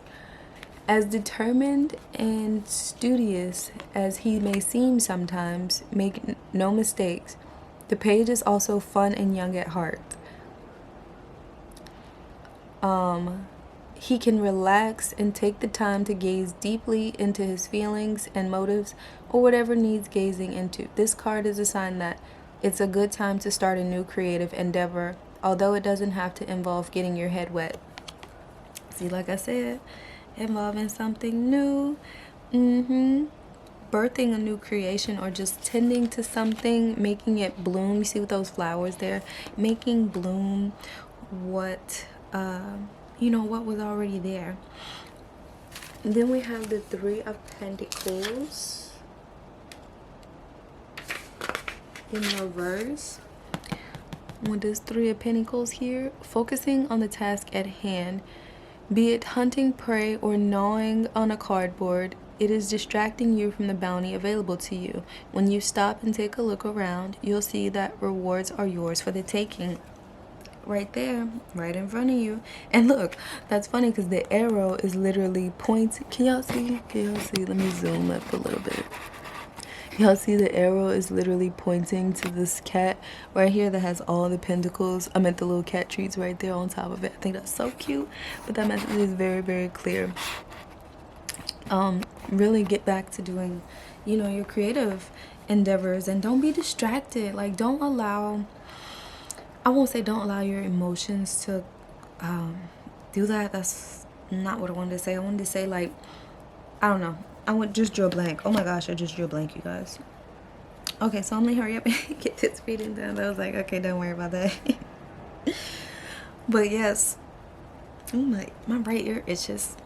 As determined and studious as he may seem sometimes, make no mistakes, the page is also fun and young at heart. He can relax and take the time to gaze deeply into his feelings and motives, or whatever needs gazing into. This card is a sign that it's a good time to start a new creative endeavor, although it doesn't have to involve getting your head wet. See, like I said, involving something new, birthing a new creation, or just tending to something, making it bloom. You see with those flowers there, making bloom what what was already there. And then we have the 3 of Pentacles in reverse. With this 3 of Pentacles here, focusing on the task at hand, be it hunting prey or gnawing on a cardboard, it is distracting you from the bounty available to you. When you stop and take a look around, you'll see that rewards are yours for the taking. Right there, right in front of you. And look, that's funny because the arrow is literally pointing. Can y'all see? Let me zoom up a little bit. Y'all see the arrow is literally pointing to this cat right here that has all the pentacles. I meant the little cat treats right there on top of it. I think that's so cute. But that message is very, very clear. Really get back to doing, you know, your creative endeavors, and don't be distracted. Like, don't allow, I won't say don't allow your emotions to do that. That's not what I wanted to say. I wanted to say, like, I don't know. Just drew a blank. Oh my gosh, I just drew a blank, you guys. Okay, so I'm gonna hurry up and get this reading done. I was like, okay, don't worry about that. But yes. Oh my right ear itches.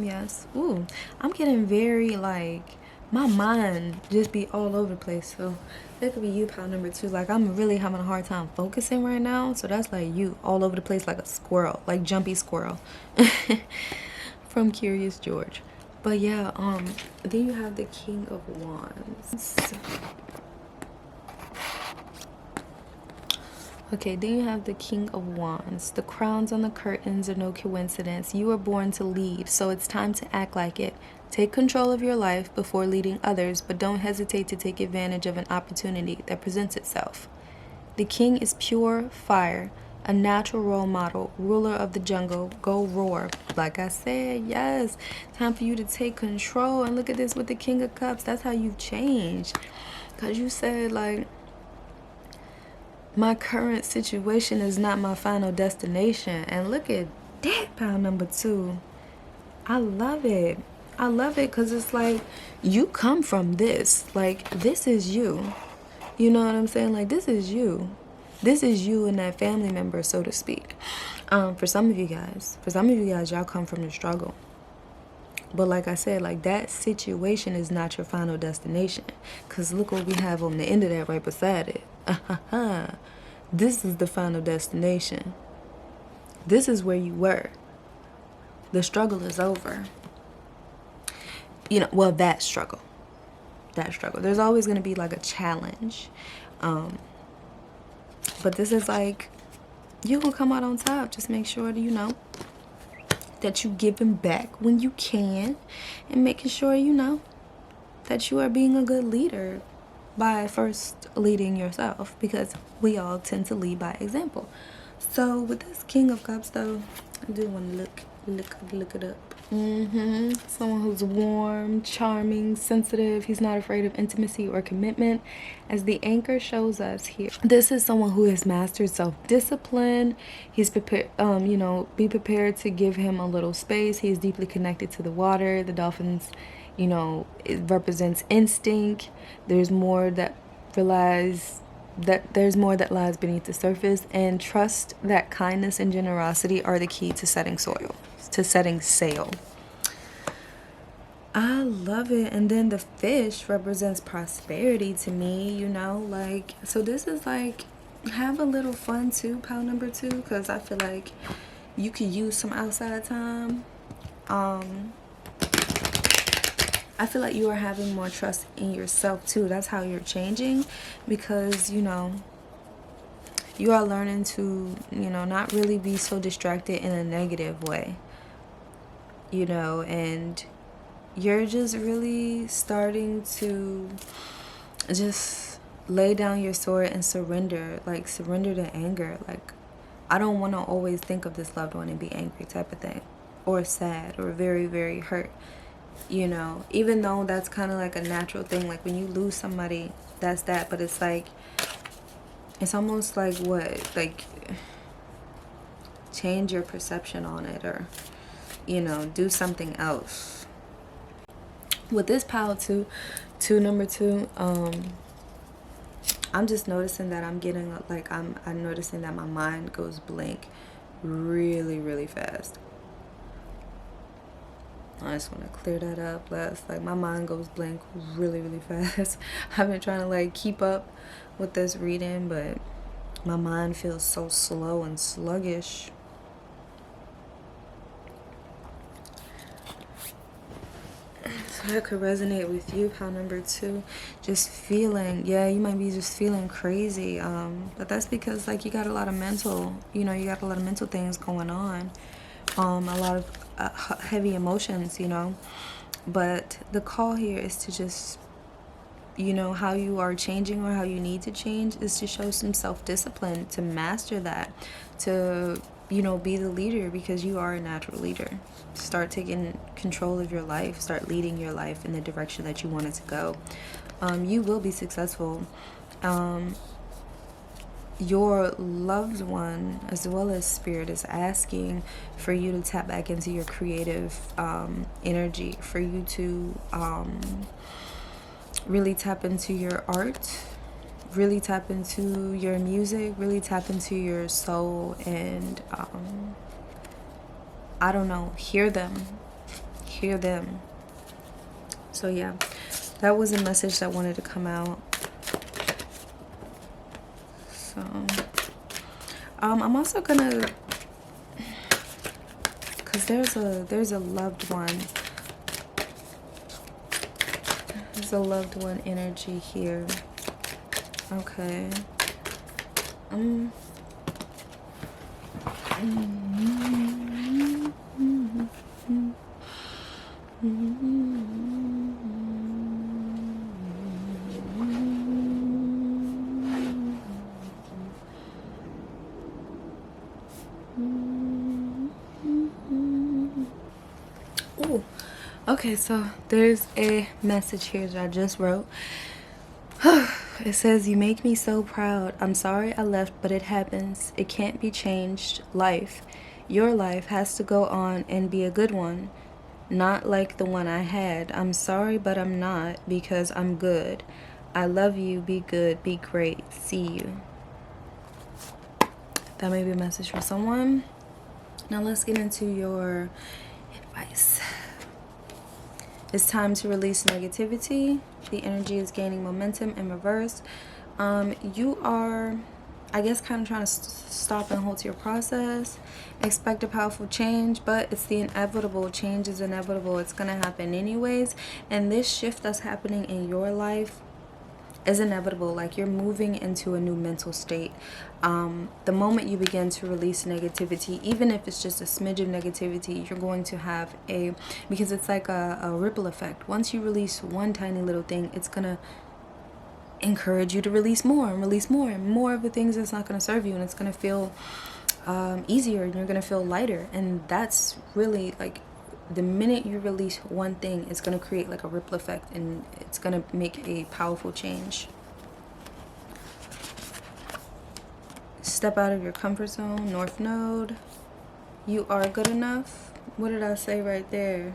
Yes. Ooh, I'm getting very, like, my mind just be all over the place. So that could be you, pile number 2. Like, I'm really having a hard time focusing right now. So that's like you, all over the place like a squirrel, like jumpy squirrel. From Curious George. But yeah, then you have the King of Wands. Okay, then you have the King of Wands. The crowns on the curtains are no coincidence. You were born to lead, so it's time to act like it. Take control of your life before leading others, but don't hesitate to take advantage of an opportunity that presents itself. The king is pure fire, a natural role model, ruler of the jungle. Go roar. Like I said, yes. Time for you to take control. And look at this with the King of Cups. That's how you've changed. Because you said, like, my current situation is not my final destination. And look at that, pile number 2. I love it. I love it because it's like you come from this. Like, this is you. You know what I'm saying? Like, this is you. This is you and that family member, so to speak. For some of you guys, y'all come from the struggle. But like I said, like, that situation is not your final destination. Because look what we have on the end of that right beside it. This is the final destination. This is where you were. The struggle is over. You know, well, that struggle. There's always going to be like a challenge. But this is like, you will come out on top. Just make sure that you know that you giving back when you can, and making sure you know that you are being a good leader by first leading yourself, because we all tend to lead by example. So with this King of Cups though, I do want to look it up. Someone who's warm, charming, sensitive. He's not afraid of intimacy or commitment, as the anchor shows us here. This is someone who has mastered self-discipline. He's prepared, you know, be prepared to give him a little space. He is deeply connected to the water. The dolphins, you know, it represents instinct. There's more that lies beneath the surface, and trust that kindness and generosity are the key to setting sail. I love it. And then the fish represents prosperity to me, you know, like, so this is like, have a little fun too, pile number 2, because I feel like you could use some outside time. I feel like you are having more trust in yourself too. That's how you're changing, because, you know, you are learning to, you know, not really be so distracted in a negative way, you know, and you're just really starting to just lay down your sword and surrender, like surrender to anger. Like, I don't want to always think of this loved one and be angry type of thing, or sad, or very, very hurt, you know, even though that's kind of like a natural thing. Like, when you lose somebody, that's that. But it's like, it's almost like what, like, change your perception on it, or, you know, do something else. With this pile number 2, I'm just noticing that I'm getting, like, I'm noticing that my mind goes blank really, really fast. I just want to clear that up. Like, my mind goes blank really, really fast. I've been trying to, like, keep up with this reading, but my mind feels so slow and sluggish. So that could resonate with you, pile number 2. Just feeling, yeah, you might be just feeling crazy. But that's because, like, you got a lot of mental, you know, you got a lot of mental things going on. A lot of heavy emotions, you know. But the call here is to just, you know, how you are changing or how you need to change is to show some self-discipline, to master that, to, you know, be the leader, because you are a natural leader. Start taking control of your life. Start leading your life in the direction that you want it to go. You will be successful. Your loved one, as well as spirit, is asking for you to tap back into your creative energy, for you to really tap into your art, really tap into your music, really tap into your soul, and I don't know, hear them. So yeah, that was a message that wanted to come out. So I'm also gonna, because there's a loved one. There's a loved one energy here. Okay. Ooh. Okay, so there's a message here that I just wrote. It says, "You make me so proud. I'm sorry I left, but it happens. It can't be changed. Life. Your life has to go on and be a good one. Not like the one I had. I'm sorry, but I'm not, because I'm good. I love you. Be good. Be great. See you." That may be a message for someone. Now let's get into your advice. It's time to release negativity. The energy is gaining momentum in reverse. You are, I guess, kind of trying to stop and halt your process. Expect a powerful change, but it's the inevitable. Change is inevitable. It's going to happen anyways. And this shift that's happening in your life is inevitable. Like, you're moving into a new mental state. The moment you begin to release negativity, even if it's just a smidge of negativity, you're going to have because it's like a ripple effect. Once you release one tiny little thing, it's gonna encourage you to release more and release more and more of the things that's not going to serve you, and it's going to feel easier, and you're going to feel lighter. And that's really, like, the minute you release one thing, it's going to create like a ripple effect, and it's going to make a powerful change. Step out of your comfort zone. North Node. You are good enough. What did I say right there?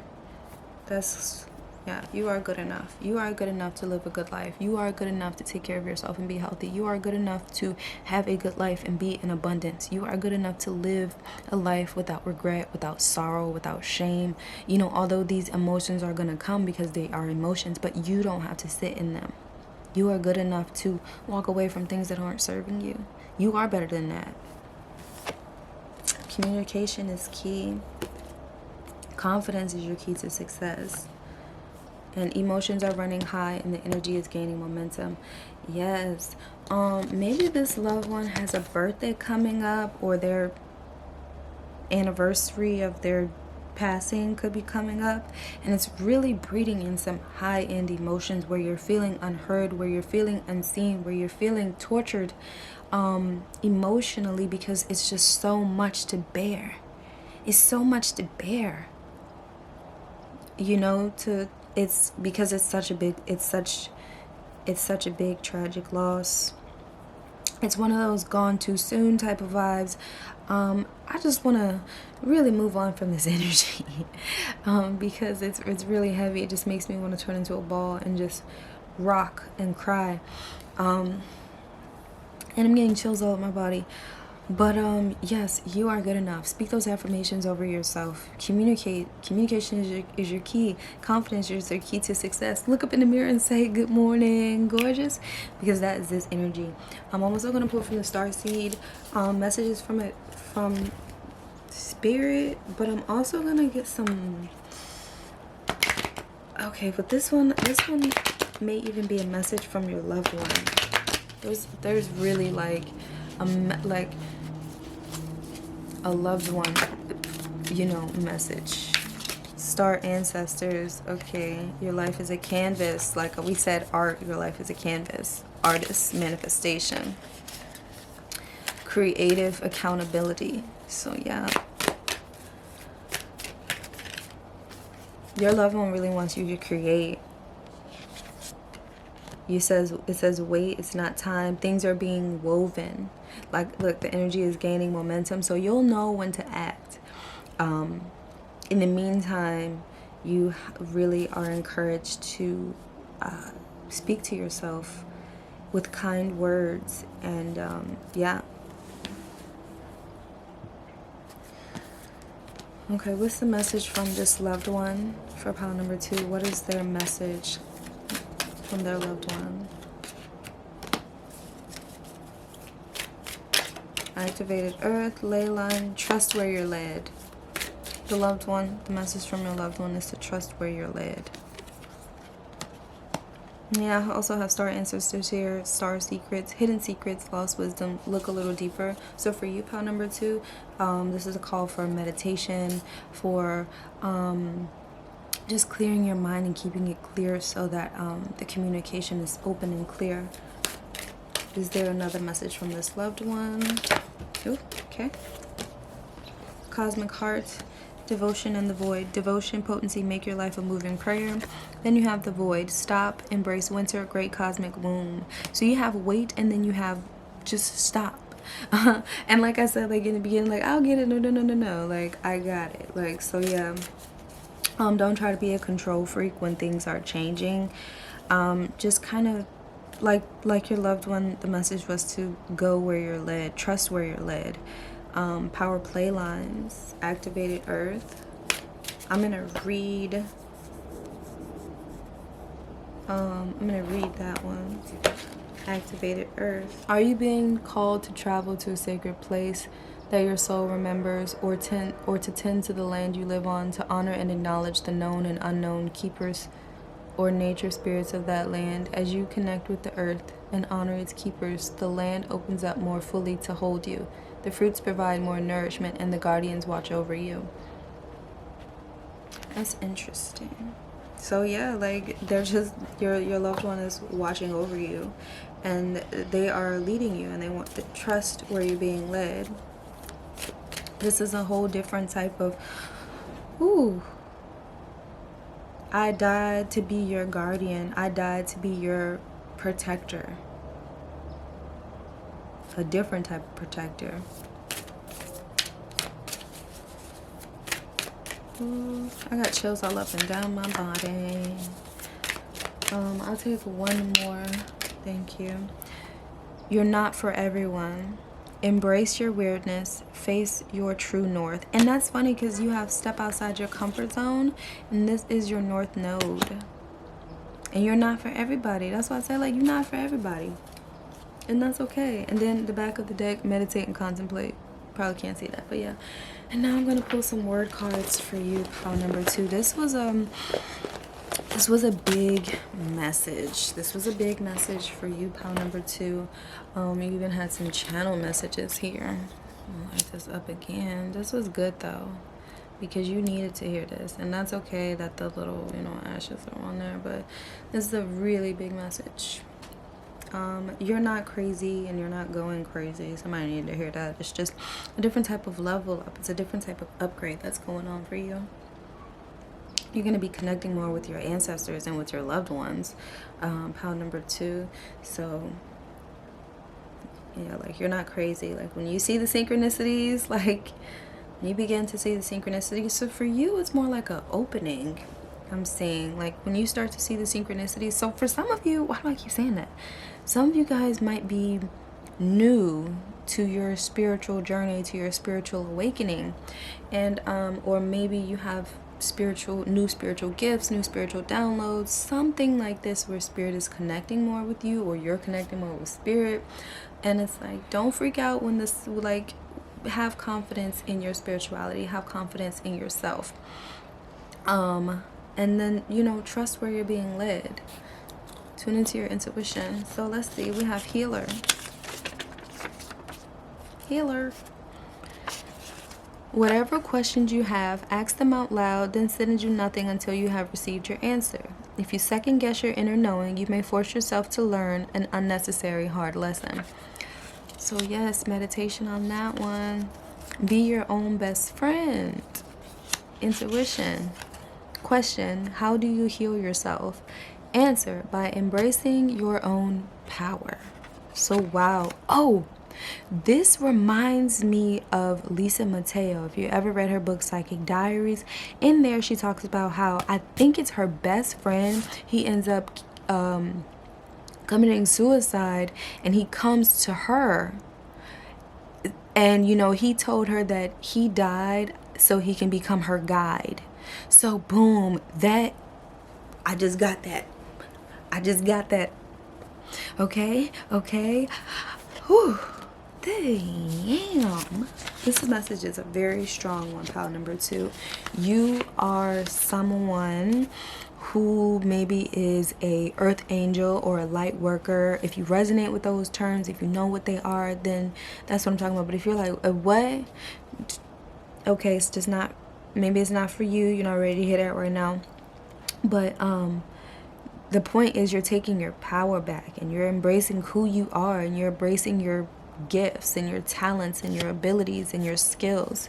Yeah, you are good enough. You are good enough to live a good life. You are good enough to take care of yourself and be healthy. You are good enough to have a good life and be in abundance. You are good enough to live a life without regret, without sorrow, without shame. You know, although these emotions are going to come because they are emotions, but you don't have to sit in them. You are good enough to walk away from things that aren't serving you. You are better than that. Communication is key. Confidence is your key to success. And emotions are running high and the energy is gaining momentum. Yes. Maybe this loved one has a birthday coming up, or their anniversary of their passing could be coming up, and it's really breeding in some high-end emotions where you're feeling unheard, where you're feeling unseen, where you're feeling tortured emotionally, because it's just so much to bear. It's so much to bear. You know, it's because it's such a big tragic loss. It's one of those gone too soon type of vibes. I just want to really move on from this energy because it's really heavy. It just makes me want to turn into a ball and just rock and cry. And I'm getting chills all over my body. But yes, you are good enough. Speak those affirmations over yourself. Communication is your key. Confidence is your key to success. Look up in the mirror and say, "Good morning, gorgeous," because that is this energy. I'm also going to pull from the Starseed messages from Spirit, but I'm also going to get some. Okay, but this one may even be a message from your loved one. There's really like a loved one, you know, message. Star ancestors. Okay, your life is a canvas. Like we said, art, your life is a canvas. Artist, manifestation. Creative accountability. So yeah. Your loved one really wants you to create. It says wait, it's not time. Things are being woven. Like, look, the energy is gaining momentum, so you'll know when to act. In the meantime, you really are encouraged to speak to yourself with kind words. And yeah. Okay, what's the message from this loved one for pile number 2? What is their message from their loved one? Activated earth, ley line, trust where you're led. The loved one, the message from your loved one is to trust where you're led. Yeah, I also have star ancestors here, star secrets, hidden secrets, lost wisdom, look a little deeper. So for you, pile number 2, this is a call for meditation, for just clearing your mind and keeping it clear so that the communication is open and clear. Is there another message from this loved one? Ooh, okay. Cosmic heart, devotion and the void. Devotion, potency, make your life a moving prayer. Then you have the void, stop, embrace winter, great cosmic womb. So you have wait, and then you have just stop. And like I said, like in the beginning, like I'll get it, no, like I got it. Like, so yeah. Don't try to be a control freak when things are changing. Just kind of like your loved one, the message was to go where you're led, trust where you're led. Power play lines, activated earth. I'm gonna read that one. Activated earth. Are you being called to travel to a sacred place that your soul remembers, or to tend to the land you live on, to honor and acknowledge the known and unknown keepers or nature spirits of that land? As you connect with the earth and honor its keepers, the land opens up more fully to hold you. The fruits provide more nourishment, and the guardians watch over you. That's interesting. So yeah, like they're just your loved one is watching over you, and they are leading you, and they want to trust where you're being led. This is a whole different type of, ooh, I died to be your guardian. I died to be your protector. A different type of protector. Ooh, I got chills all up and down my body. I'll take one more. Thank you. You're not for everyone. Embrace your weirdness. Face your true north. And that's funny because you have step outside your comfort zone, and this is your north node. And you're not for everybody. That's why I say, like, you're not for everybody. And that's okay. And then the back of the deck, meditate and contemplate. Probably can't see that, but yeah. And now I'm gonna pull some word cards for you, pile number 2. This was a big message. This was a big message for you, pile number 2. You even had some channel messages here. I'll light this up again. This was good though, because you needed to hear this, and that's okay that the little, ashes are on there, but this is a really big message. You're not crazy, and you're not going crazy. Somebody needed to hear that. It's just a different type of level up. It's a different type of upgrade that's going on for you. You're going to be connecting more with your ancestors and with your loved ones, pile number 2. So yeah, like, you're not crazy. Like, when you see the synchronicities, like, you begin to see the synchronicities. So for you, it's more like an opening. I'm seeing, like, when you start to see the synchronicities. So for some of you, why do I keep saying that? Some of you guys might be new to your spiritual journey, to your spiritual awakening, and or maybe you have new spiritual gifts, new spiritual downloads, something like this, where spirit is connecting more with you, or you're connecting more with spirit. And it's like, don't freak out when this, like, have confidence in your spirituality, have confidence in yourself, and then trust where you're being led. Tune into your intuition. So let's see, we have healer. Whatever questions you have, ask them out loud, then sit and do nothing until you have received your answer. If you second guess your inner knowing, you may force yourself to learn an unnecessary hard lesson. So yes, meditation on that one. Be your own best friend. Intuition. Question, how do you heal yourself? Answer, by embracing your own power. So wow. Oh, this reminds me of Lisa Mateo. If you ever read her book Psychic Diaries, in there she talks about how, I think it's her best friend, he ends up committing suicide, and he comes to her, and he told her that he died so he can become her guide. So boom, that I just got that. Okay. Whew. Damn. This message is a very strong one, pile number 2. You are someone who maybe is a earth angel or a light worker. If you resonate with those terms, if you know what they are, then that's what I'm talking about. But if you're like, what? Okay, it's just not, maybe it's not for you. You're not ready to hear that right now. But the point is, you're taking your power back, and you're embracing who you are, and you're embracing your gifts and your talents and your abilities and your skills.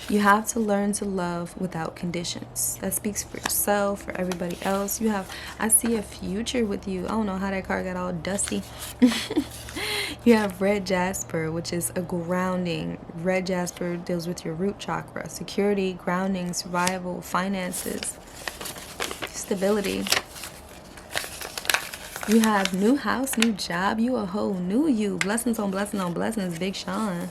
You have to learn to love without conditions. That speaks for yourself, for everybody else. I see a future with you. I don't know how that card got all dusty. You have red jasper, which is a grounding. Red jasper deals with your root chakra, security, grounding, survival, finances, stability. You have new house, new job. You a whole new you. Blessings on blessings on blessings. Big Sean.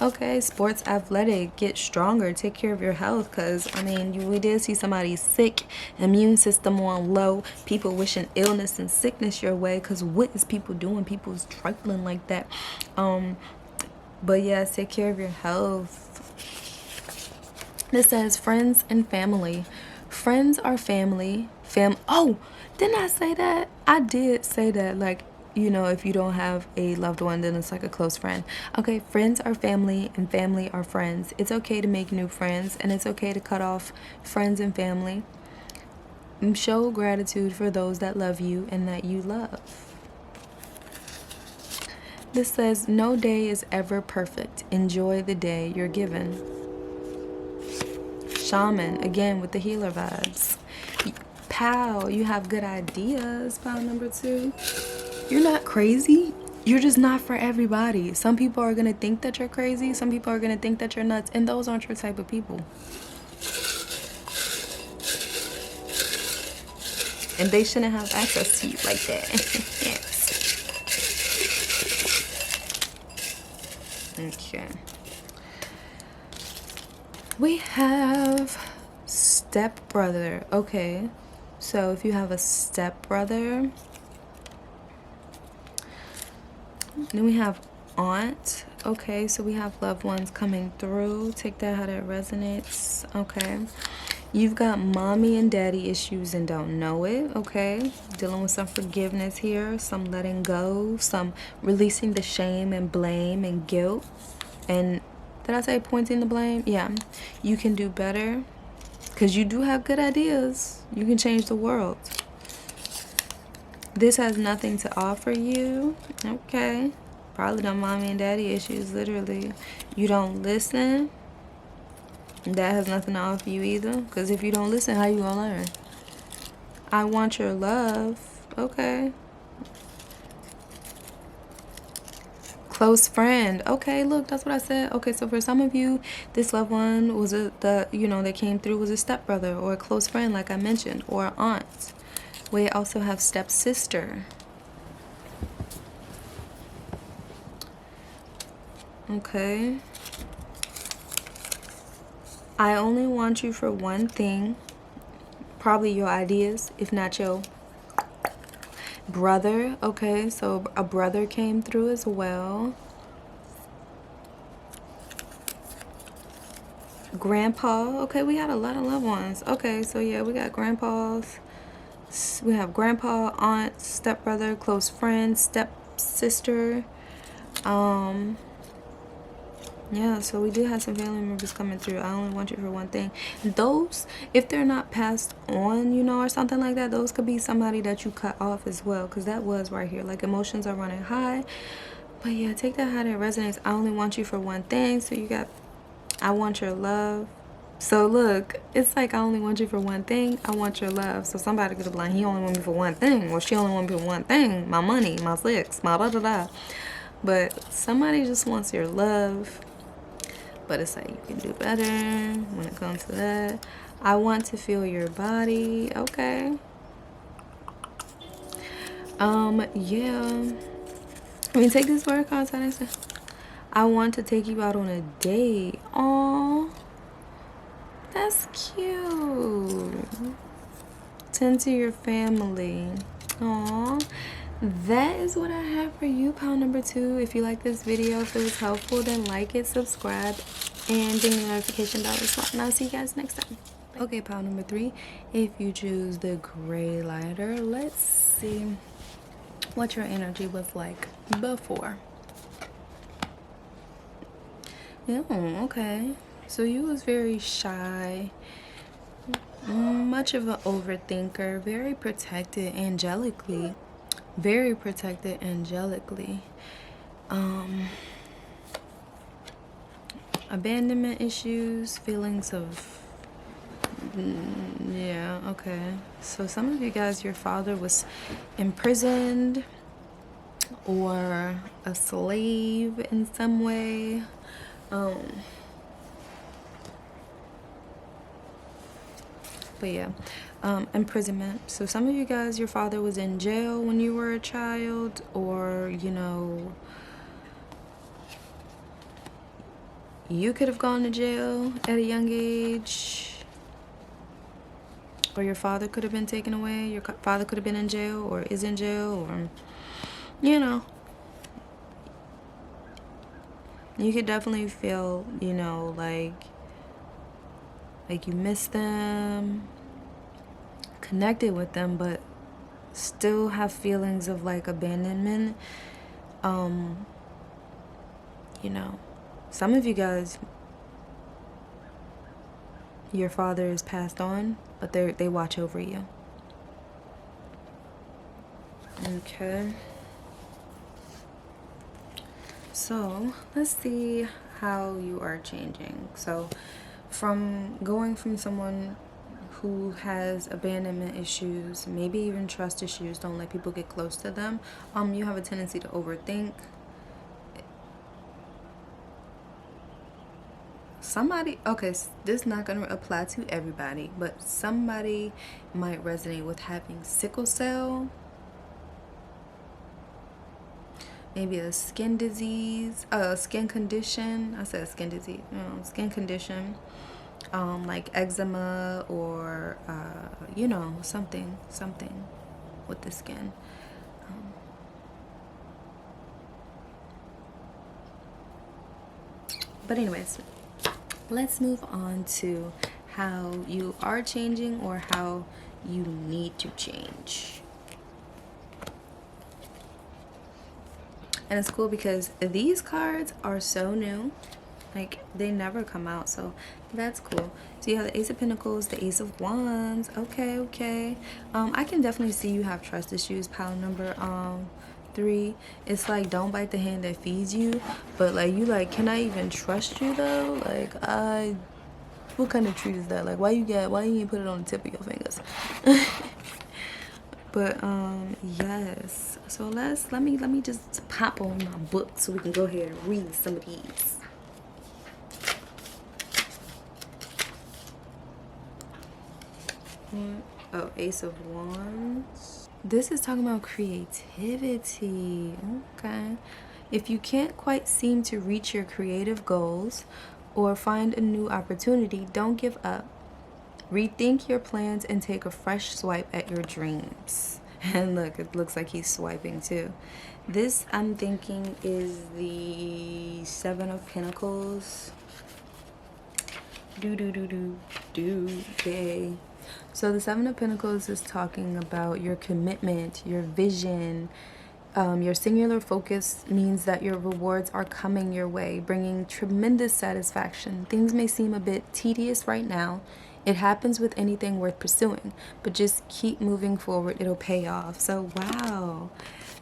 Okay, sports, athletic. Get stronger. Take care of your health. Because, we did see somebody sick. Immune system on low. People wishing illness and sickness your way. Because what is people doing? People's trifling like that. But yes, take care of your health. This says friends and family. Friends are family. Oh, didn't I say that? I did say that. Like, if you don't have a loved one, then it's like a close friend. Okay, friends are family and family are friends. It's okay to make new friends, and it's okay to cut off friends and family. Show gratitude for those that love you and that you love. This says, no day is ever perfect. Enjoy the day you're given. Shaman, again with the healer vibes. Pal, you have good ideas. Pal number 2. You're not crazy. You're just not for everybody. Some people are going to think that you're crazy. Some people are going to think that you're nuts. And those aren't your type of people. And they shouldn't have access to you like that. Yes. Okay. We have stepbrother. Okay. So if you have a stepbrother, then we have aunt. Okay, so we have loved ones coming through. Take that how that resonates. Okay. You've got mommy and daddy issues and don't know it. Okay. Dealing with some forgiveness here, some letting go, some releasing the shame and blame and guilt. And did I say pointing the blame? Yeah. You can do better. Because you do have good ideas. You can change the world. This has nothing to offer you. Okay. Probably done mommy and daddy issues, literally. You don't listen. That has nothing to offer you either. Because if you don't listen, how you gonna learn? I want your love. Okay. Close friend. Okay, look, that's what I said. Okay, so for some of you, this loved one was that came through was a stepbrother or a close friend, like I mentioned, or an aunt. We also have stepsister. Okay. I only want you for one thing. Probably your ideas, if not your brother. Okay, so a brother came through as well. Grandpa. Okay, we got a lot of loved ones. Okay, so yeah, we got grandpas. We have grandpa, aunt, stepbrother, close friend, stepsister. Yeah, so we do have some family members coming through. I only want you for one thing. Those, if they're not passed on, you know, or something like that, those could be somebody that you cut off as well, because that was right here. Like, emotions are running high. But yeah, take that how that resonates. I only want you for one thing. So you got, I want your love. So look, it's like, I only want you for one thing. I want your love. So somebody could be like, he only want me for one thing. Or she only want me for one thing. My money, my sex, my da da da. But somebody just wants your love. But it's like, you can do better when it comes to that. I want to feel your body. Okay. Yeah. I mean, take this word contact and say, I want to take you out on a date. Aw. That's cute. Tend to your family. Aw. That is what I have for you, pile number 2. If you like this video, if it was helpful, then like it, subscribe, and ding the notification bell as well. And I'll see you guys next time. Okay, pile number 3. If you choose the gray lighter, let's see what your energy was like before. Yeah, okay. So you was very shy, much of an overthinker, very protected angelically. Very protected angelically. Abandonment issues, feelings of, yeah, okay. So some of you guys, your father was imprisoned or a slave in some way. But yeah, imprisonment. So some of you guys, your father was in jail when you were a child, or, you know, you could have gone to jail at a young age, or your father could have been taken away. Your father could have been in jail or is in jail, or, you know, you could definitely feel, you know, like you miss them, connected with them, but still have feelings of like abandonment. You know, some of you guys, your father is passed on, but they watch over you. Okay. So let's see how you are changing. So from going from someone who has abandonment issues, maybe even trust issues, don't let people get close to them, you have a tendency to overthink. Somebody, okay, this is not going to apply to everybody, but somebody might resonate with having sickle cell, maybe a skin disease, skin condition. I said skin disease, skin condition, like eczema, or you know, something with the skin. But anyways, let's move on to how you are changing or how you need to change. And it's cool because these cards are so new. Like, they never come out, so that's cool. So you have the Ace of Pentacles, the Ace of Wands. Okay. I can definitely see you have trust issues, pile number 3. It's like, don't bite the hand that feeds you, but like, you like, can I even trust you though? Like, what kind of treat is that? Like, why you ain't put it on the tip of your fingers? But yes, so let me just pop on my book so we can go ahead and read some of these. Oh, Ace of Wands. This is talking about creativity. Okay. If you can't quite seem to reach your creative goals or find a new opportunity, don't give up. Rethink your plans and take a fresh swipe at your dreams. And look, it looks like he's swiping too. This, I'm thinking, is the 7 of Pentacles. Okay. So the 7 of Pentacles is talking about your commitment, your vision, Your singular focus means that your rewards are coming your way, bringing tremendous satisfaction. Things may seem a bit tedious right now. It happens with anything worth pursuing, but just keep moving forward. It'll pay off. So, wow.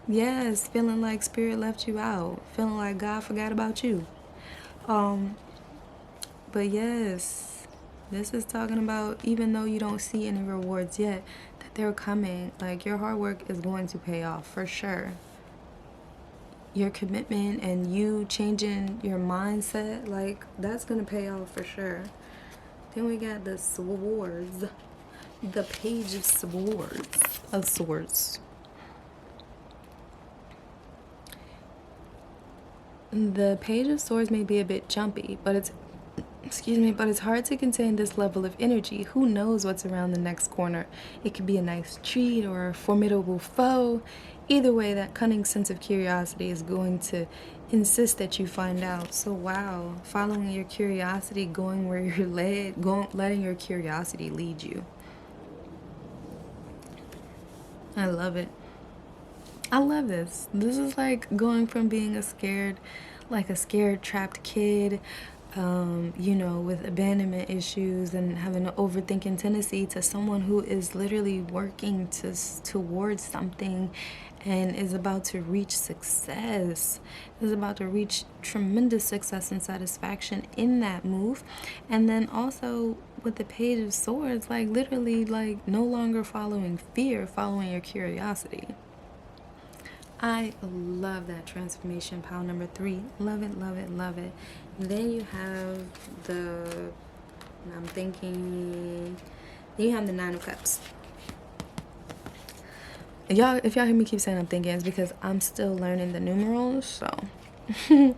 Yes, feeling like spirit left you out. Feeling like God forgot about you. But yes, this is talking about even though you don't see any rewards yet, that they're coming. Like, your hard work is going to pay off for sure. Your commitment and you changing your mindset, like, that's going to pay off for sure. Then we got the swords. The page of swords. The page of swords may be a bit jumpy, but it's hard to contain this level of energy. Who knows what's around the next corner? It could be a nice treat or a formidable foe. Either way, that cunning sense of curiosity is going to insist that you find out. So wow, following your curiosity, going where you're led, letting your curiosity lead you. I love it. I love this. This is like going from being a scared trapped kid, with abandonment issues and having an overthinking tendency, to someone who is literally working towards something and is about to reach success, is about to reach tremendous success and satisfaction in that move. And then also with the page of swords, like literally like no longer following fear, following your curiosity. I love that transformation, pile number 3. Love it, love it, love it. And then you have the Nine of Cups. Y'all, if y'all hear me keep saying I'm thinking, it's because I'm still learning the numerals, so. The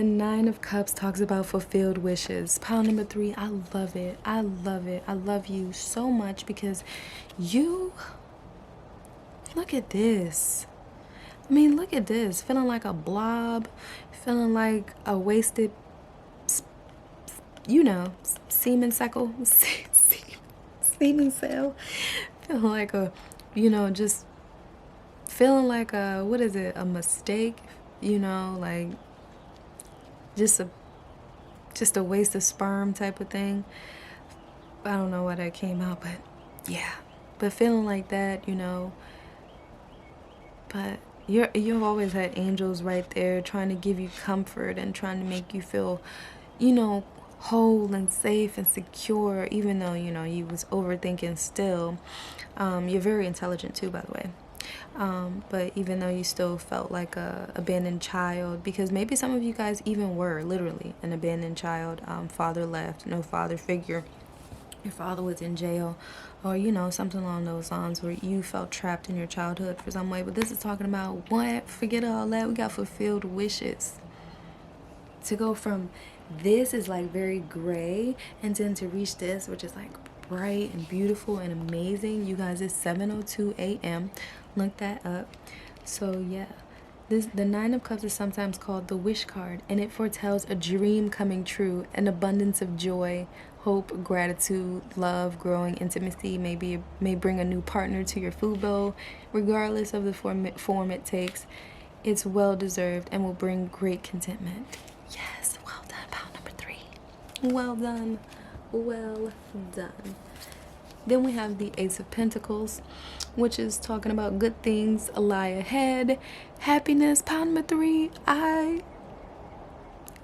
Nine of Cups talks about fulfilled wishes. Pile number 3, I love it. I love it. I love you so much because you... Look at this. I mean, look at this. Feeling like a blob. Feeling like a wasted, semen cycle. Semen cell. Feeling like just feeling like a mistake. Like just a waste of sperm type of thing. I don't know why that came out, but yeah. But feeling like that, but you've always had angels right there trying to give you comfort and trying to make you feel, whole and safe and secure, even though, you was overthinking still. You're very intelligent too, by the way. But even though you still felt like a abandoned child, because maybe some of you guys even were literally an abandoned child, father left, no father figure. Your father was in jail, or something along those lines, where you felt trapped in your childhood for some way. But this is talking about what? Forget all that. We got fulfilled wishes. To go from this is like very gray, and then to reach this, which is like bright and beautiful and amazing. You guys, it's 7:02 a.m. Look that up. So yeah. The Nine of Cups is sometimes called the wish card, and it foretells a dream coming true, an abundance of joy, hope, gratitude, love, growing intimacy, may bring a new partner to your food bowl. Regardless of the form it takes, it's well-deserved and will bring great contentment. Yes, well done, pile number 3. Well done. Well done. Then we have the Ace of Pentacles, which is talking about good things lie ahead, happiness. Pile number 3, I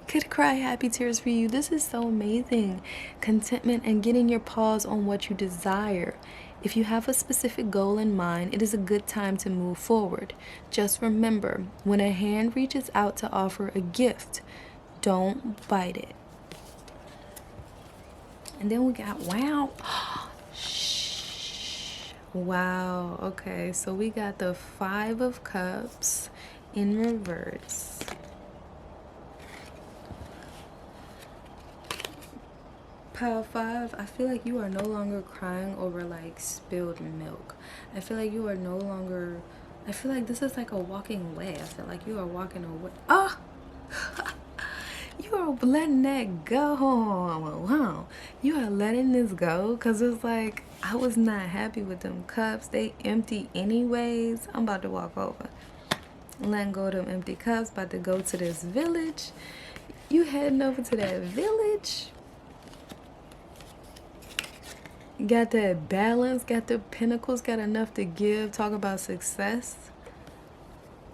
could cry happy tears for you. This is so amazing. Contentment and getting your paws on what you desire. If you have a specific goal in mind, it is a good time to move forward. Just remember, when a hand reaches out to offer a gift, don't bite it. And then we got, wow. Wow. Okay, so we got the 5 of Cups in reverse. Pile 5, I feel like you are no longer crying over like spilled milk. I feel like you are no longer, I feel like this is like a walking away. I feel like you are walking away. Oh! You are letting that go. Wow. You are letting this go, because it's like I was not happy with them cups. They empty anyways. I'm about to walk over. Letting go of them empty cups. About to go to this village. You heading over to that village. Got that balance. Got the pinnacles. Got enough to give. Talk about success.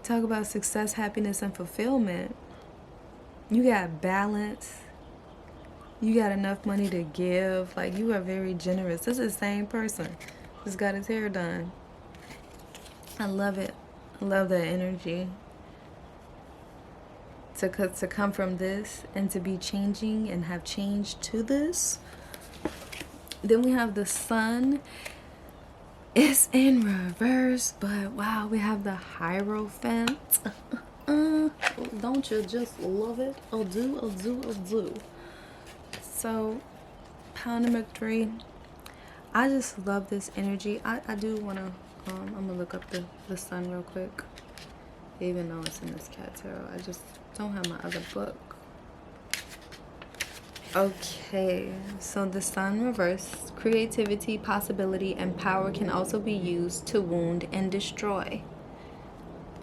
Talk about success, happiness, and fulfillment. You got balance. You got enough money to give. Like, you are very generous. This is the same person. Just got his hair done. I love it. I love that energy. To come from this and to be changing and have changed to this. Then we have the sun. It's in reverse, but wow, we have the Hierophant. Don't you just love it? I'll do. So, pound number 3. I just love this energy. I do want to, I'm going to look up the sun real quick. Even though it's in this cat tarot. I just don't have my other book. Okay, so the sun reversed. Creativity, possibility, and power can also be used to wound and destroy.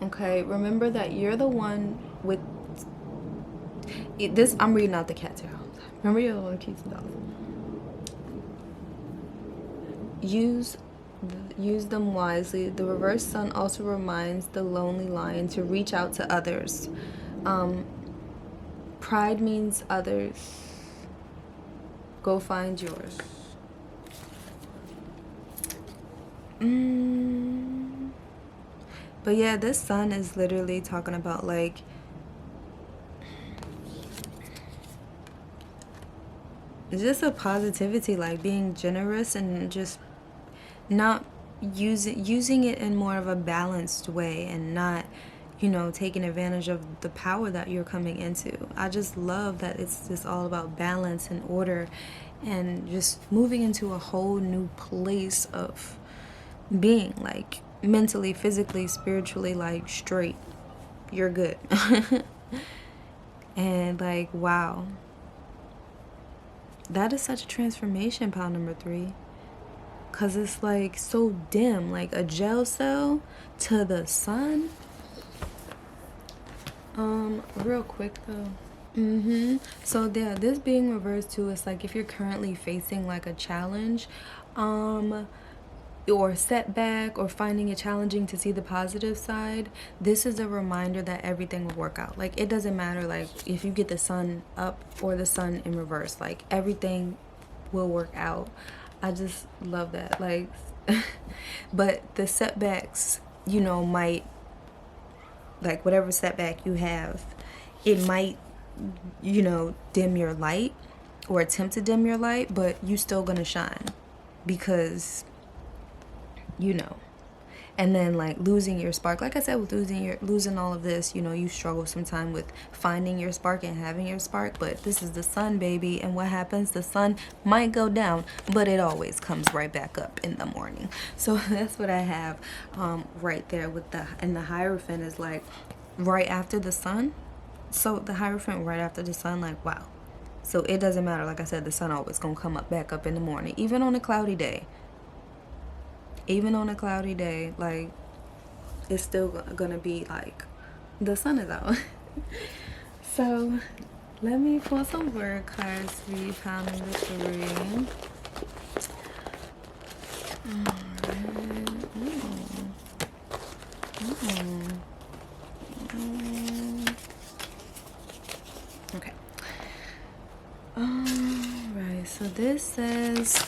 Okay, remember that you're the one with this. I'm reading out the cat tarot. Remember, you're the one who keeps the dolls. Use them wisely. The reversed sun also reminds the lonely lion to reach out to others. Pride means others. Go find yours. But yeah, this sun is literally talking about like just a positivity, like being generous and just not using it in more of a balanced way and not, you know, taking advantage of the power that you're coming into. I just love that it's just all about balance and order and just moving into a whole new place of being, like mentally, physically, spiritually, like straight. You're good. And like, wow. That is such a transformation, pound number 3. Because it's like so dim, like a gel cell to the sun. Real quick though. So yeah, this being reversed too, it's like if you're currently facing like a challenge, or setback, or finding it challenging to see the positive side, this is a reminder that everything will work out. Like, it doesn't matter like if you get the sun up or the sun in reverse, like everything will work out. I just love that. Like but the setbacks, you know, might, like whatever setback you have, it might, you know, dim your light or attempt to dim your light, but you still gonna shine because, you know. And then like losing your spark, like I said, with losing all of this, you know, you struggle sometime with finding your spark and having your spark. But this is the sun, baby, and what happens? The sun might go down, but it always comes right back up in the morning. So that's what I have right there with and the Hierophant is like right after the sun. So the Hierophant right after the sun, like wow. So it doesn't matter, like I said, the sun always gonna come up back up in the morning, even on a cloudy day. Even on a cloudy day, like, it's still gonna be like, the sun is out. So, let me pull some word cards for you, pound number 3. Okay. Alright, so this says,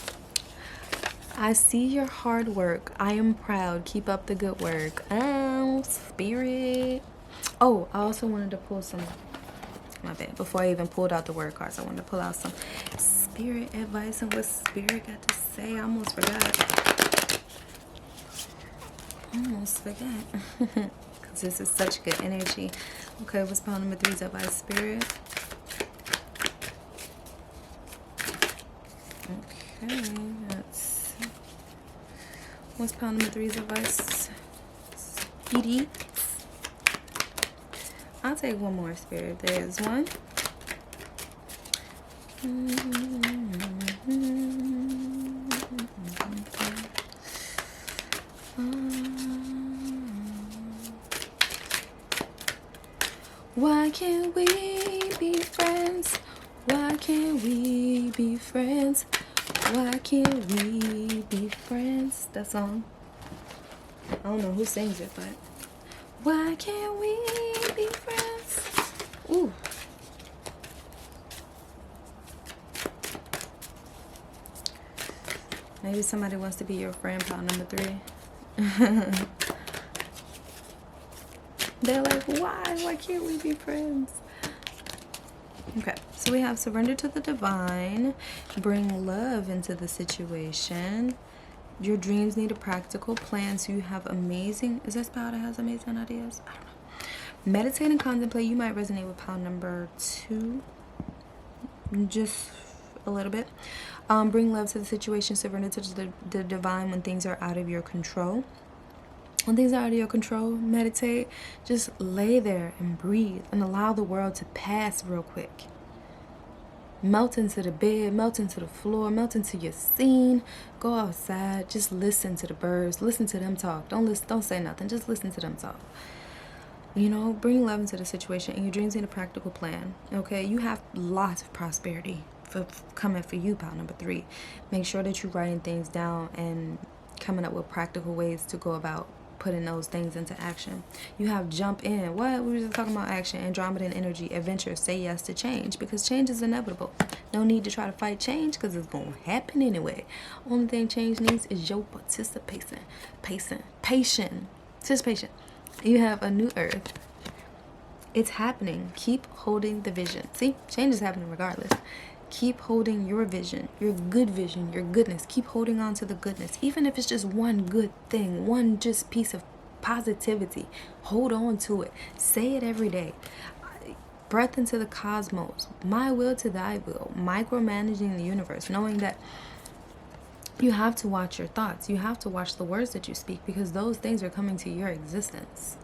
I see your hard work. I am proud. Keep up the good work. Oh, spirit. Oh, I also wanted to pull some, my bad, before I even pulled out the word cards, I wanted to pull out some spirit advice and what spirit got to say. I almost forgot. Because this is such good energy. Okay, what's pound number 3's advice, spirit? Okay, that's... What's pound number 3's advice? Speedy. I'll take one more, spirit. There's one. Why can't we be friends? Why can't we be friends? Why can't we be friends? That song. I don't know who sings it, but why can't we be friends? Ooh. Maybe somebody wants to be your friend, pile number 3. They're like, why? Why can't we be friends? Okay, so we have surrender to the divine, bring love into the situation. Your dreams need a practical plan, so you have amazing, is that spell that has amazing ideas? I don't know. Meditate and contemplate. You might resonate with pile number 2, just a little bit. Bring love to the situation, surrender to the divine when things are out of your control. When things are out of your control, meditate. Just lay there and breathe and allow the world to pass real quick. Melt into the bed, melt into the floor, melt into your scene. Go outside, just listen to the birds, listen to them talk. Don't say nothing, just listen to them talk. You know, bring love into the situation, and your dreams need a practical plan. Okay, you have lots of prosperity coming for you, pile number 3. Make sure that you're writing things down and coming up with practical ways to go about putting those things into action. You have jump in. What? We were just talking about action, Andromedan energy, adventure. Say yes to change, because change is inevitable. No need to try to fight change, because it's going to happen anyway. Only thing change needs is your participation. Participation. You have a new earth. It's happening. Keep holding the vision. See, change is happening regardless. Keep holding your vision, your goodness. Keep holding on to the goodness. Even if it's just one good thing, one just piece of positivity, hold on to it. Say it every day. Breath into the cosmos. My will to thy will. Micromanaging the universe. Knowing that you have to watch your thoughts. You have to watch the words that you speak, because those things are coming to your existence.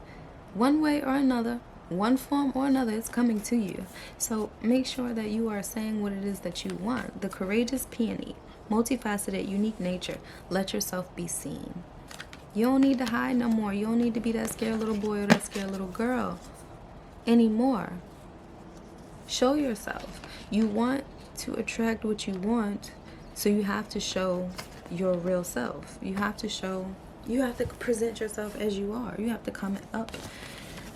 One way or another. One form or another, is coming to you. So make sure that you are saying what it is that you want. The courageous peony, multifaceted, unique nature. Let yourself be seen. You don't need to hide no more. You don't need to be that scared little boy or that scared little girl anymore. Show yourself. You want to attract what you want, so you have to show your real self. You have to present yourself as you are. You have to come up.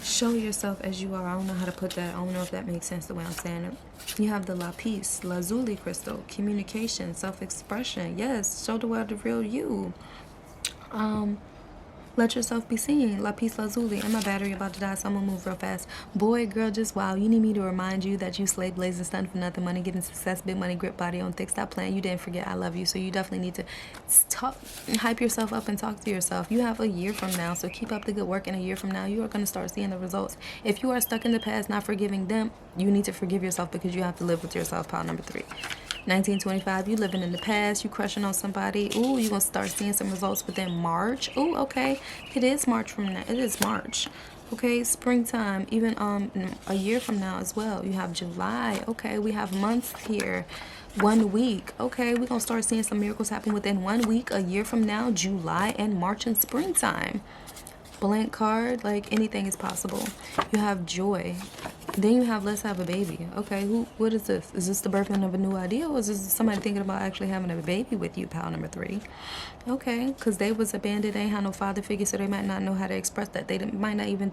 Show yourself as you are. I don't know how to put that. I don't know if that makes sense the way I'm saying it. You have the lapis lazuli crystal, communication, self-expression. Yes, show the world the real you. Let yourself be seen. Lapis lazuli. And my battery about to die, so I'm gonna move real fast. Boy, girl, just wow. You need me to remind you that you slave, blazing, stunned for nothing, money, getting success, big money, grip, body on thick. Stop playing. You didn't forget I love you. So you definitely need to hype yourself up and talk to yourself. You have a year from now, so keep up the good work. In a year from now, you are going to start seeing the results. If you are stuck in the past, not forgiving them, you need to forgive yourself, because you have to live with yourself. Pile number 3. 1925, you living in the past, you crushing on somebody. Ooh, you're going to start seeing some results within March. Ooh, okay. It is March from now. It is March. Okay, springtime, even a year from now as well. You have July. Okay, we have months here. 1 week. Okay, we're going to start seeing some miracles happen within 1 week, a year from now, July and March and springtime. Blank card, like anything is possible. You have joy. Then you have let's have a baby. Okay, what is this? Is this the birthing of a new idea, or is this somebody thinking about actually having a baby with you, pile number 3? Okay, because they was abandoned, they ain't had no father figure, so they might not know how to express that. They might even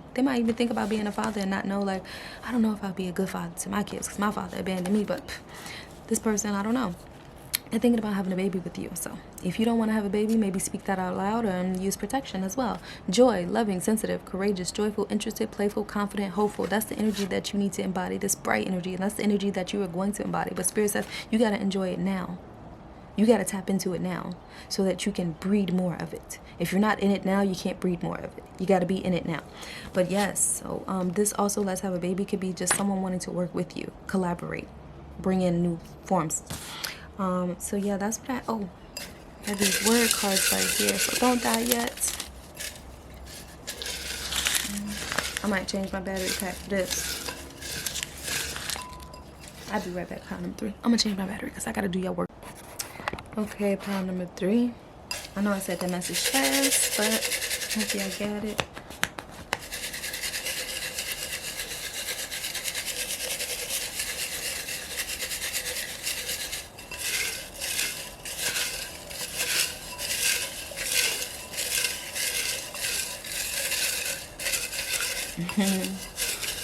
think about being a father and not know, like, I don't know if I'll be a good father to my kids, because my father abandoned me, but this person, I don't know. They're thinking about having a baby with you. So if you don't want to have a baby, maybe speak that out loud and use protection as well. Joy, loving, sensitive, courageous, joyful, interested, playful, confident, hopeful. That's the energy that you need to embody, this bright energy. And that's the energy that you are going to embody. But Spirit says you got to enjoy it now. You got to tap into it now so that you can breed more of it. If you're not in it now, you can't breed more of it. You got to be in it now. But yes, so this also, let's have a baby, could be just someone wanting to work with you, collaborate, bring in new forms. So yeah, that's what I have these word cards right here, so don't die yet. I might change my battery pack for this. I'll be right back, pile number 3. I'm gonna change my battery because I gotta do your work. Okay, pile number 3. I know I said that message fast, but Hope y'all got it.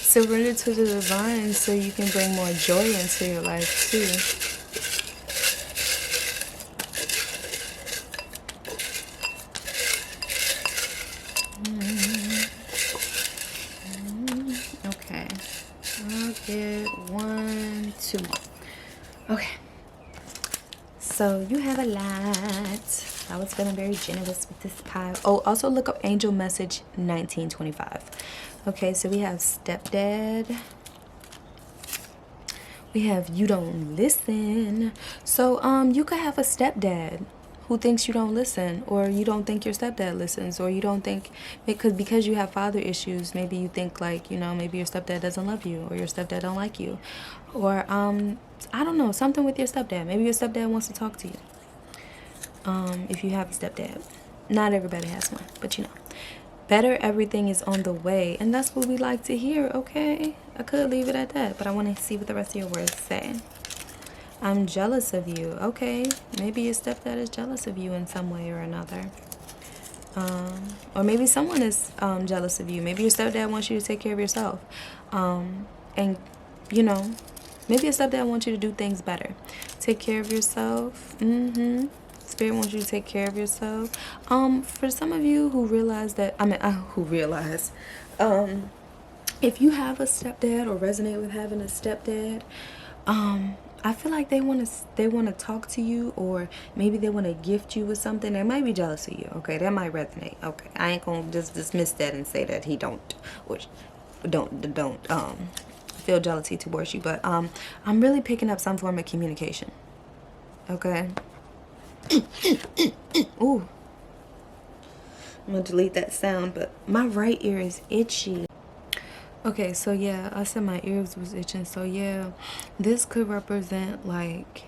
Surrender to the divine so you can bring more joy into your life too. Okay, I'll get 1, 2 more. Okay, so you have a lot. I was feeling very generous with this pile. Oh, also look up angel message 1925. Okay, so we have stepdad. We have you don't listen. So you could have a stepdad who thinks you don't listen, or you don't think your stepdad listens, or you don't think because you have father issues, maybe you think like, you know, maybe your stepdad doesn't love you, or your stepdad don't like you, or I don't know, something with your stepdad. Maybe your stepdad wants to talk to you. If you have a stepdad. Not everybody has one, but you know. Better everything is on the way, and that's what we like to hear. Okay, I could leave it at that, but I want to see what the rest of your words say. I'm jealous of you. Okay, maybe your stepdad is jealous of you in some way or another. Or maybe someone is jealous of you. Maybe your stepdad wants you to take care of yourself. And, you know, maybe your stepdad wants you to do things better. Take care of yourself. Spirit wants you to take care of yourself. For some of you who realize that, if you have a stepdad or resonate with having a stepdad, I feel like they want to talk to you, or maybe they want to gift you with something. They might be jealous of you. Okay, that might resonate. Okay, I ain't gonna just dismiss that and say that he don't, or don't feel jealousy towards you. But I'm really picking up some form of communication. Okay. Ooh, I'm gonna delete that sound, but my right ear is itchy. Okay, so yeah, I said my ears was itching. So yeah, this could represent like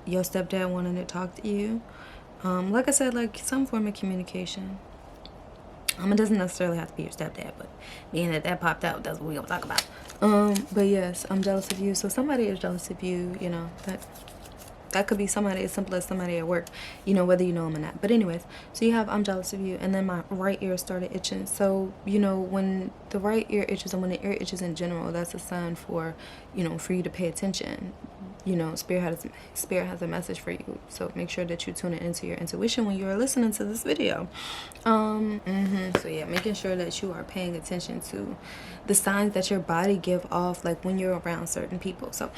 your stepdad wanting to talk to you. Like I said, like some form of communication. It doesn't necessarily have to be your stepdad, but being that popped out, that's what we're gonna talk about. But yes, I'm jealous of you. So somebody is jealous of you, you know, that could be somebody as simple as somebody at work, you know, whether you know them or not. But anyways, so you have I'm jealous of you, and then my right ear started itching. So, you know, when the right ear itches, and when the ear itches in general, that's a sign for, you know, for you to pay attention. You know, spirit has a message for you. So make sure that you tune into your intuition when you are listening to this video. So yeah, making sure that you are paying attention to the signs that your body give off, like when you're around certain people. So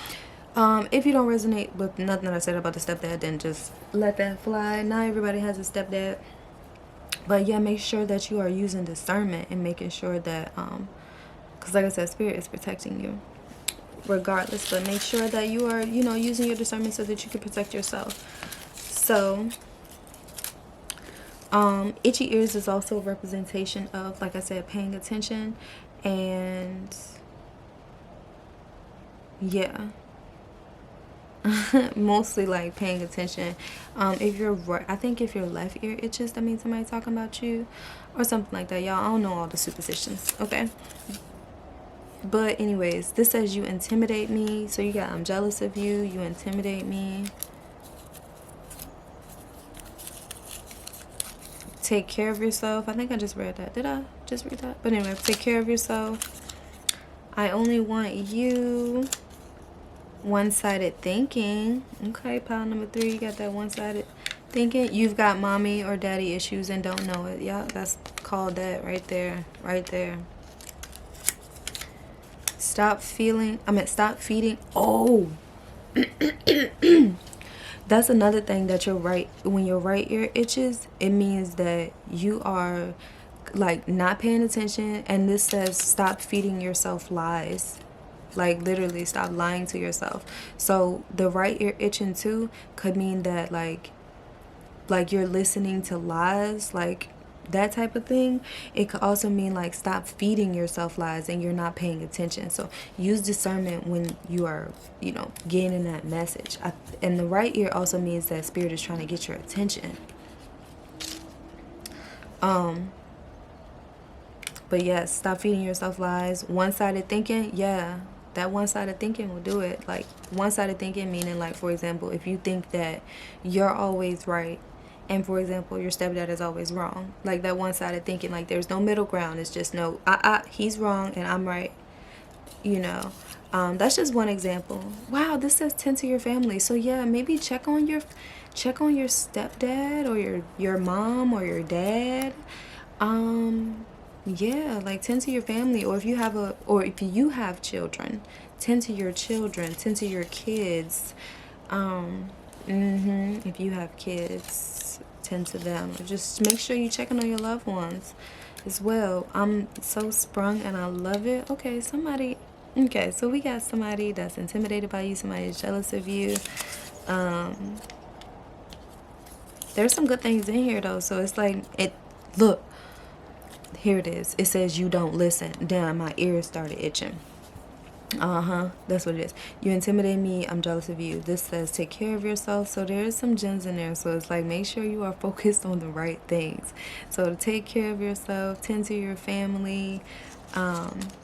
if you don't resonate with nothing that I said about the stepdad, then just let that fly. Not everybody has a stepdad. But yeah, make sure that you are using discernment and making sure that, because like I said, spirit is protecting you regardless. But make sure that you are, you know, using your discernment so that you can protect yourself. So, itchy ears is also a representation of, like I said, paying attention. And yeah. Mostly like paying attention. If you're I think if your left ear itches, that means somebody talking about you or something like that. Y'all, I don't know all the superstitions, okay? But anyways, this says you intimidate me. So you got I'm jealous of you, you intimidate me. Take care of yourself. I think I just read that. Did I just read that? But anyway, take care of yourself. I only want you. One-sided thinking. Okay, pile number 3, you got that one-sided thinking. You've got mommy or daddy issues and don't know it. Yeah, that's called that right there. Right there. Stop feeding. Oh. That's another thing that when your right ear itches, it means that you are like not paying attention. And this says stop feeding yourself lies. Like literally stop lying to yourself. So the right ear itching too could mean that like you're listening to lies, like that type of thing. It could also mean like stop feeding yourself lies and you're not paying attention. So use discernment when you are, you know, getting that message. And the right ear also means that spirit is trying to get your attention. But yes, stop feeding yourself lies. One-sided thinking, yeah, that one-sided thinking will do it. Like, one-sided thinking meaning, like, for example, if you think that you're always right, and for example, your stepdad is always wrong. Like, that one-sided thinking, like, there's no middle ground. It's just no, he's wrong and I'm right. You know, that's just one example. Wow, this says tend to your family. So yeah, maybe check on your stepdad or your mom or your dad. Yeah, like tend to your family, or if you have children, tend to your children, tend to your kids. If you have kids, tend to them. Just make sure you checking on your loved ones as well. I'm so sprung and I love it. Okay, so we got somebody that's intimidated by you, somebody that's jealous of you. There's some good things in here though, so it's like look, here it is. It says you don't listen. Damn, my ears started itching. That's what it is. You intimidate me, I'm jealous of you. This says take care of yourself. So there's some gems in there. So it's like make sure you are focused on the right things. So to take care of yourself, tend to your family,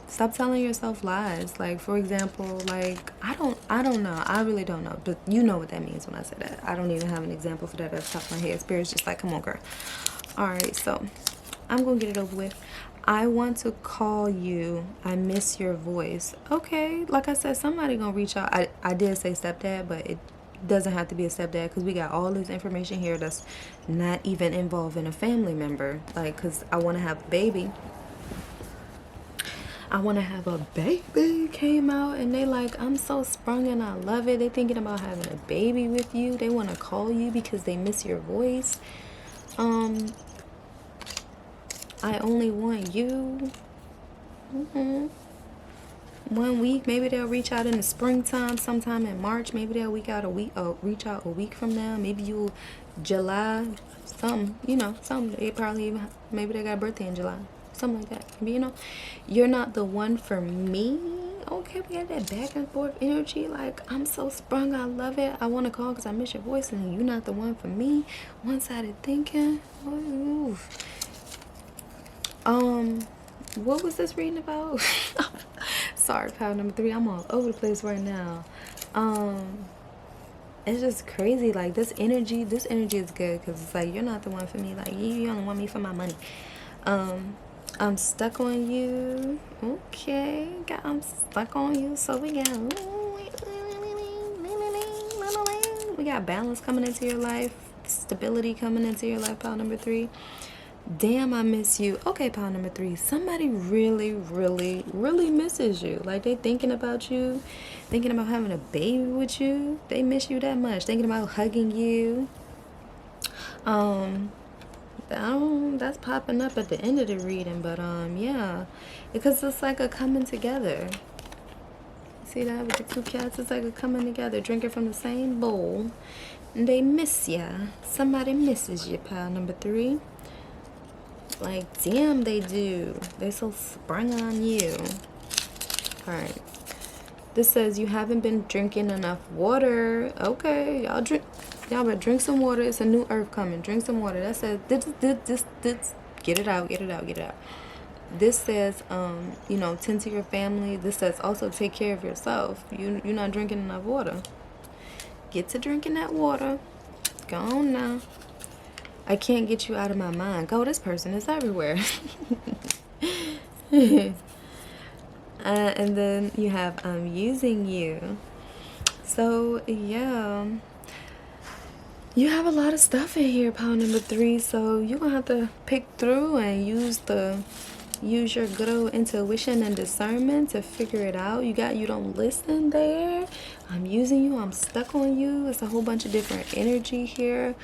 stop telling yourself lies. Like for example, like I don't know, I really don't know, but you know what that means when I say that. I don't even have an example for that at the top of my head. Spirit's just like, come on girl. Alright, so I'm gonna get it over with. I want to call you. I miss your voice. Okay, like I said, somebody gonna reach out. I did say stepdad, but it doesn't have to be a stepdad because we got all this information here that's not even involving a family member. Like, because I want to have a baby. I want to have a baby came out and they like, I'm so sprung and I love it. They thinking about having a baby with you. They want to call you because they miss your voice. I only want you. 1 week. Maybe they'll reach out in the springtime, sometime in March. Maybe they'll reach out a week from now. Maybe July, something. You know, something. Maybe they got a birthday in July, something like that. You know, you're not the one for me. Okay, we got that back and forth energy. Like, I'm so sprung. I love it. I want to call because I miss your voice, and you're not the one for me. One-sided thinking. Ooh. What was this reading about? Sorry, pile number 3. I'm all over the place right now. It's just crazy. Like this energy is good because it's like you're not the one for me. Like you only want me for my money. I'm stuck on you. Okay, I'm stuck on you. So we got balance coming into your life, stability coming into your life. Pile number 3. Damn, I miss you. Okay, pile number 3. Somebody really, really, really misses you. Like they thinking about you, thinking about having a baby with you. They miss you that much. Thinking about hugging you. That's popping up at the end of the reading, but yeah, because it's like a coming together. See that with the 2 cats? It's like a coming together, drinking from the same bowl. And they miss ya. Somebody misses you, pile number 3. Like, damn, they do. They so sprung on you. Alright. This says you haven't been drinking enough water. Okay, y'all better drink some water. It's a new earth coming. Drink some water. That says this get it out. This says you know, tend to your family. This says also take care of yourself. You're not drinking enough water. Get to drinking that water. Go on now. I can't get you out of my mind. Go, this person is everywhere. And then you have I'm using you. So yeah, you have a lot of stuff in here, pile number 3. So you're gonna have to pick through and use your good old intuition and discernment to figure it out. You don't listen there. I'm using you. I'm stuck on you. It's a whole bunch of different energy here.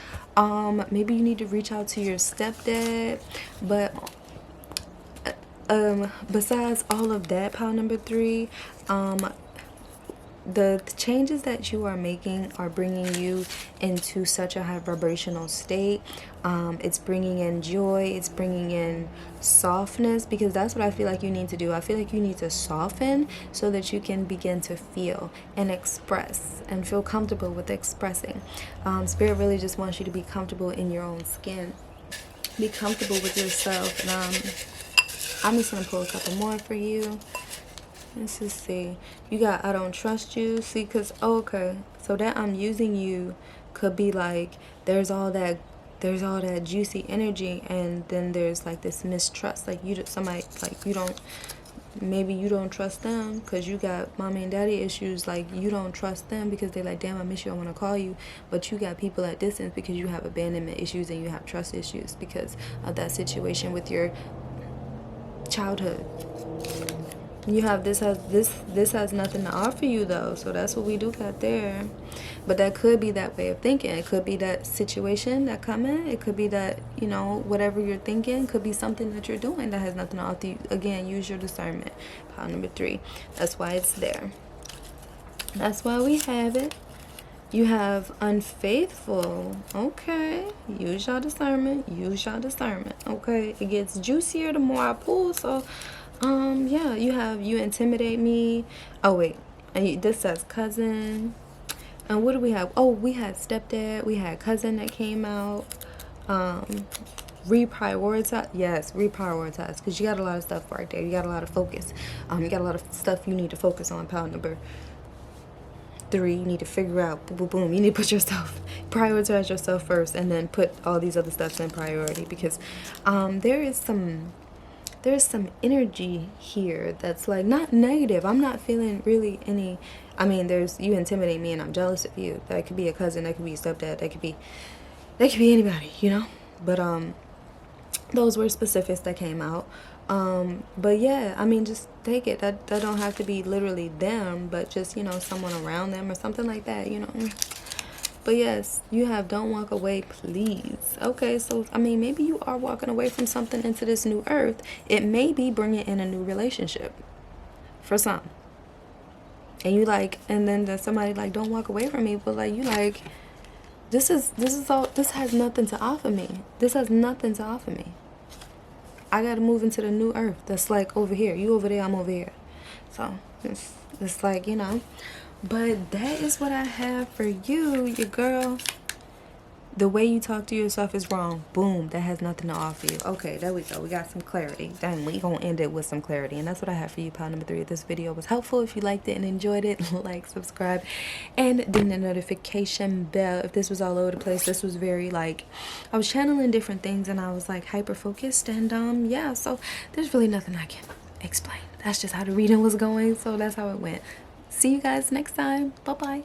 Maybe you need to reach out to your stepdad. But besides all of that, pile number 3, the changes that you are making are bringing you into such a high vibrational state. It's bringing in joy. It's bringing in softness, because that's what I feel like you need to do. I feel like you need to soften so that you can begin to feel and express and feel comfortable with expressing. Spirit really just wants you to be comfortable in your own skin. Be comfortable with yourself. And I'm just gonna pull a couple more for you. Let's just see. You got I don't trust you. See, because okay, so that I'm using you could be like there's all that juicy energy, and then there's like this mistrust, like you somebody like you don't, maybe you don't trust them because you got mommy and daddy issues. Like you don't trust them because they're like, damn, I miss you, I want to call you. But you got people at distance because you have abandonment issues and you have trust issues because of that situation with your childhood. You have this has nothing to offer you though, so that's what we do got there. But that could be that way of thinking. It could be that situation that come in. It could be that, you know, whatever you're thinking could be something that you're doing that has nothing to offer you. Again, use your discernment. Pile number 3. That's why it's there. That's why we have it. You have unfaithful. Okay. Use your discernment. Use your discernment. Okay. It gets juicier the more I pull. So, yeah, you have you intimidate me. Oh, wait. And this says cousin. And what do we have? Oh, we had stepdad. We had cousin that came out. Reprioritize. Yes, reprioritize. Because you got a lot of stuff right there. You got a lot of focus. You got a lot of stuff you need to focus on. Pile number 3, you need to figure out, boom, boom, boom. You need to put yourself, prioritize yourself first, and then put all these other stuff in priority. Because there's some energy here that's like not negative. I'm not feeling really any. I mean, there's you intimidate me and I'm jealous of you. That could be a cousin. That could be a stepdad. That could be anybody, you know. But those were specifics that came out. But yeah, I mean, just take it. That don't have to be literally them, but just, you know, someone around them or something like that, you know. But yes, you have don't walk away, please. Okay, so I mean, maybe you are walking away from something into this new earth. It may be bringing in a new relationship for some. And you like, and then there's somebody like, don't walk away from me, but like you like, this is all. This has nothing to offer me. This has nothing to offer me. I gotta move into the new earth. That's like over here. You over there, I'm over here. So it's like, you know. But that is what I have for you, your girl. The way you talk to yourself is wrong. Boom. That has nothing to offer you. Okay, there we go. We got some clarity. Then we gonna end it with some clarity. And that's what I have for you, pile number 3. If this video was helpful, if you liked it and enjoyed it, like, subscribe, and ding the notification bell. If this was all over the place, this was very like, I was channeling different things and I was like hyper focused. And yeah, so there's really nothing I can explain. That's just how the reading was going. So that's how it went. See you guys next time. Bye-bye.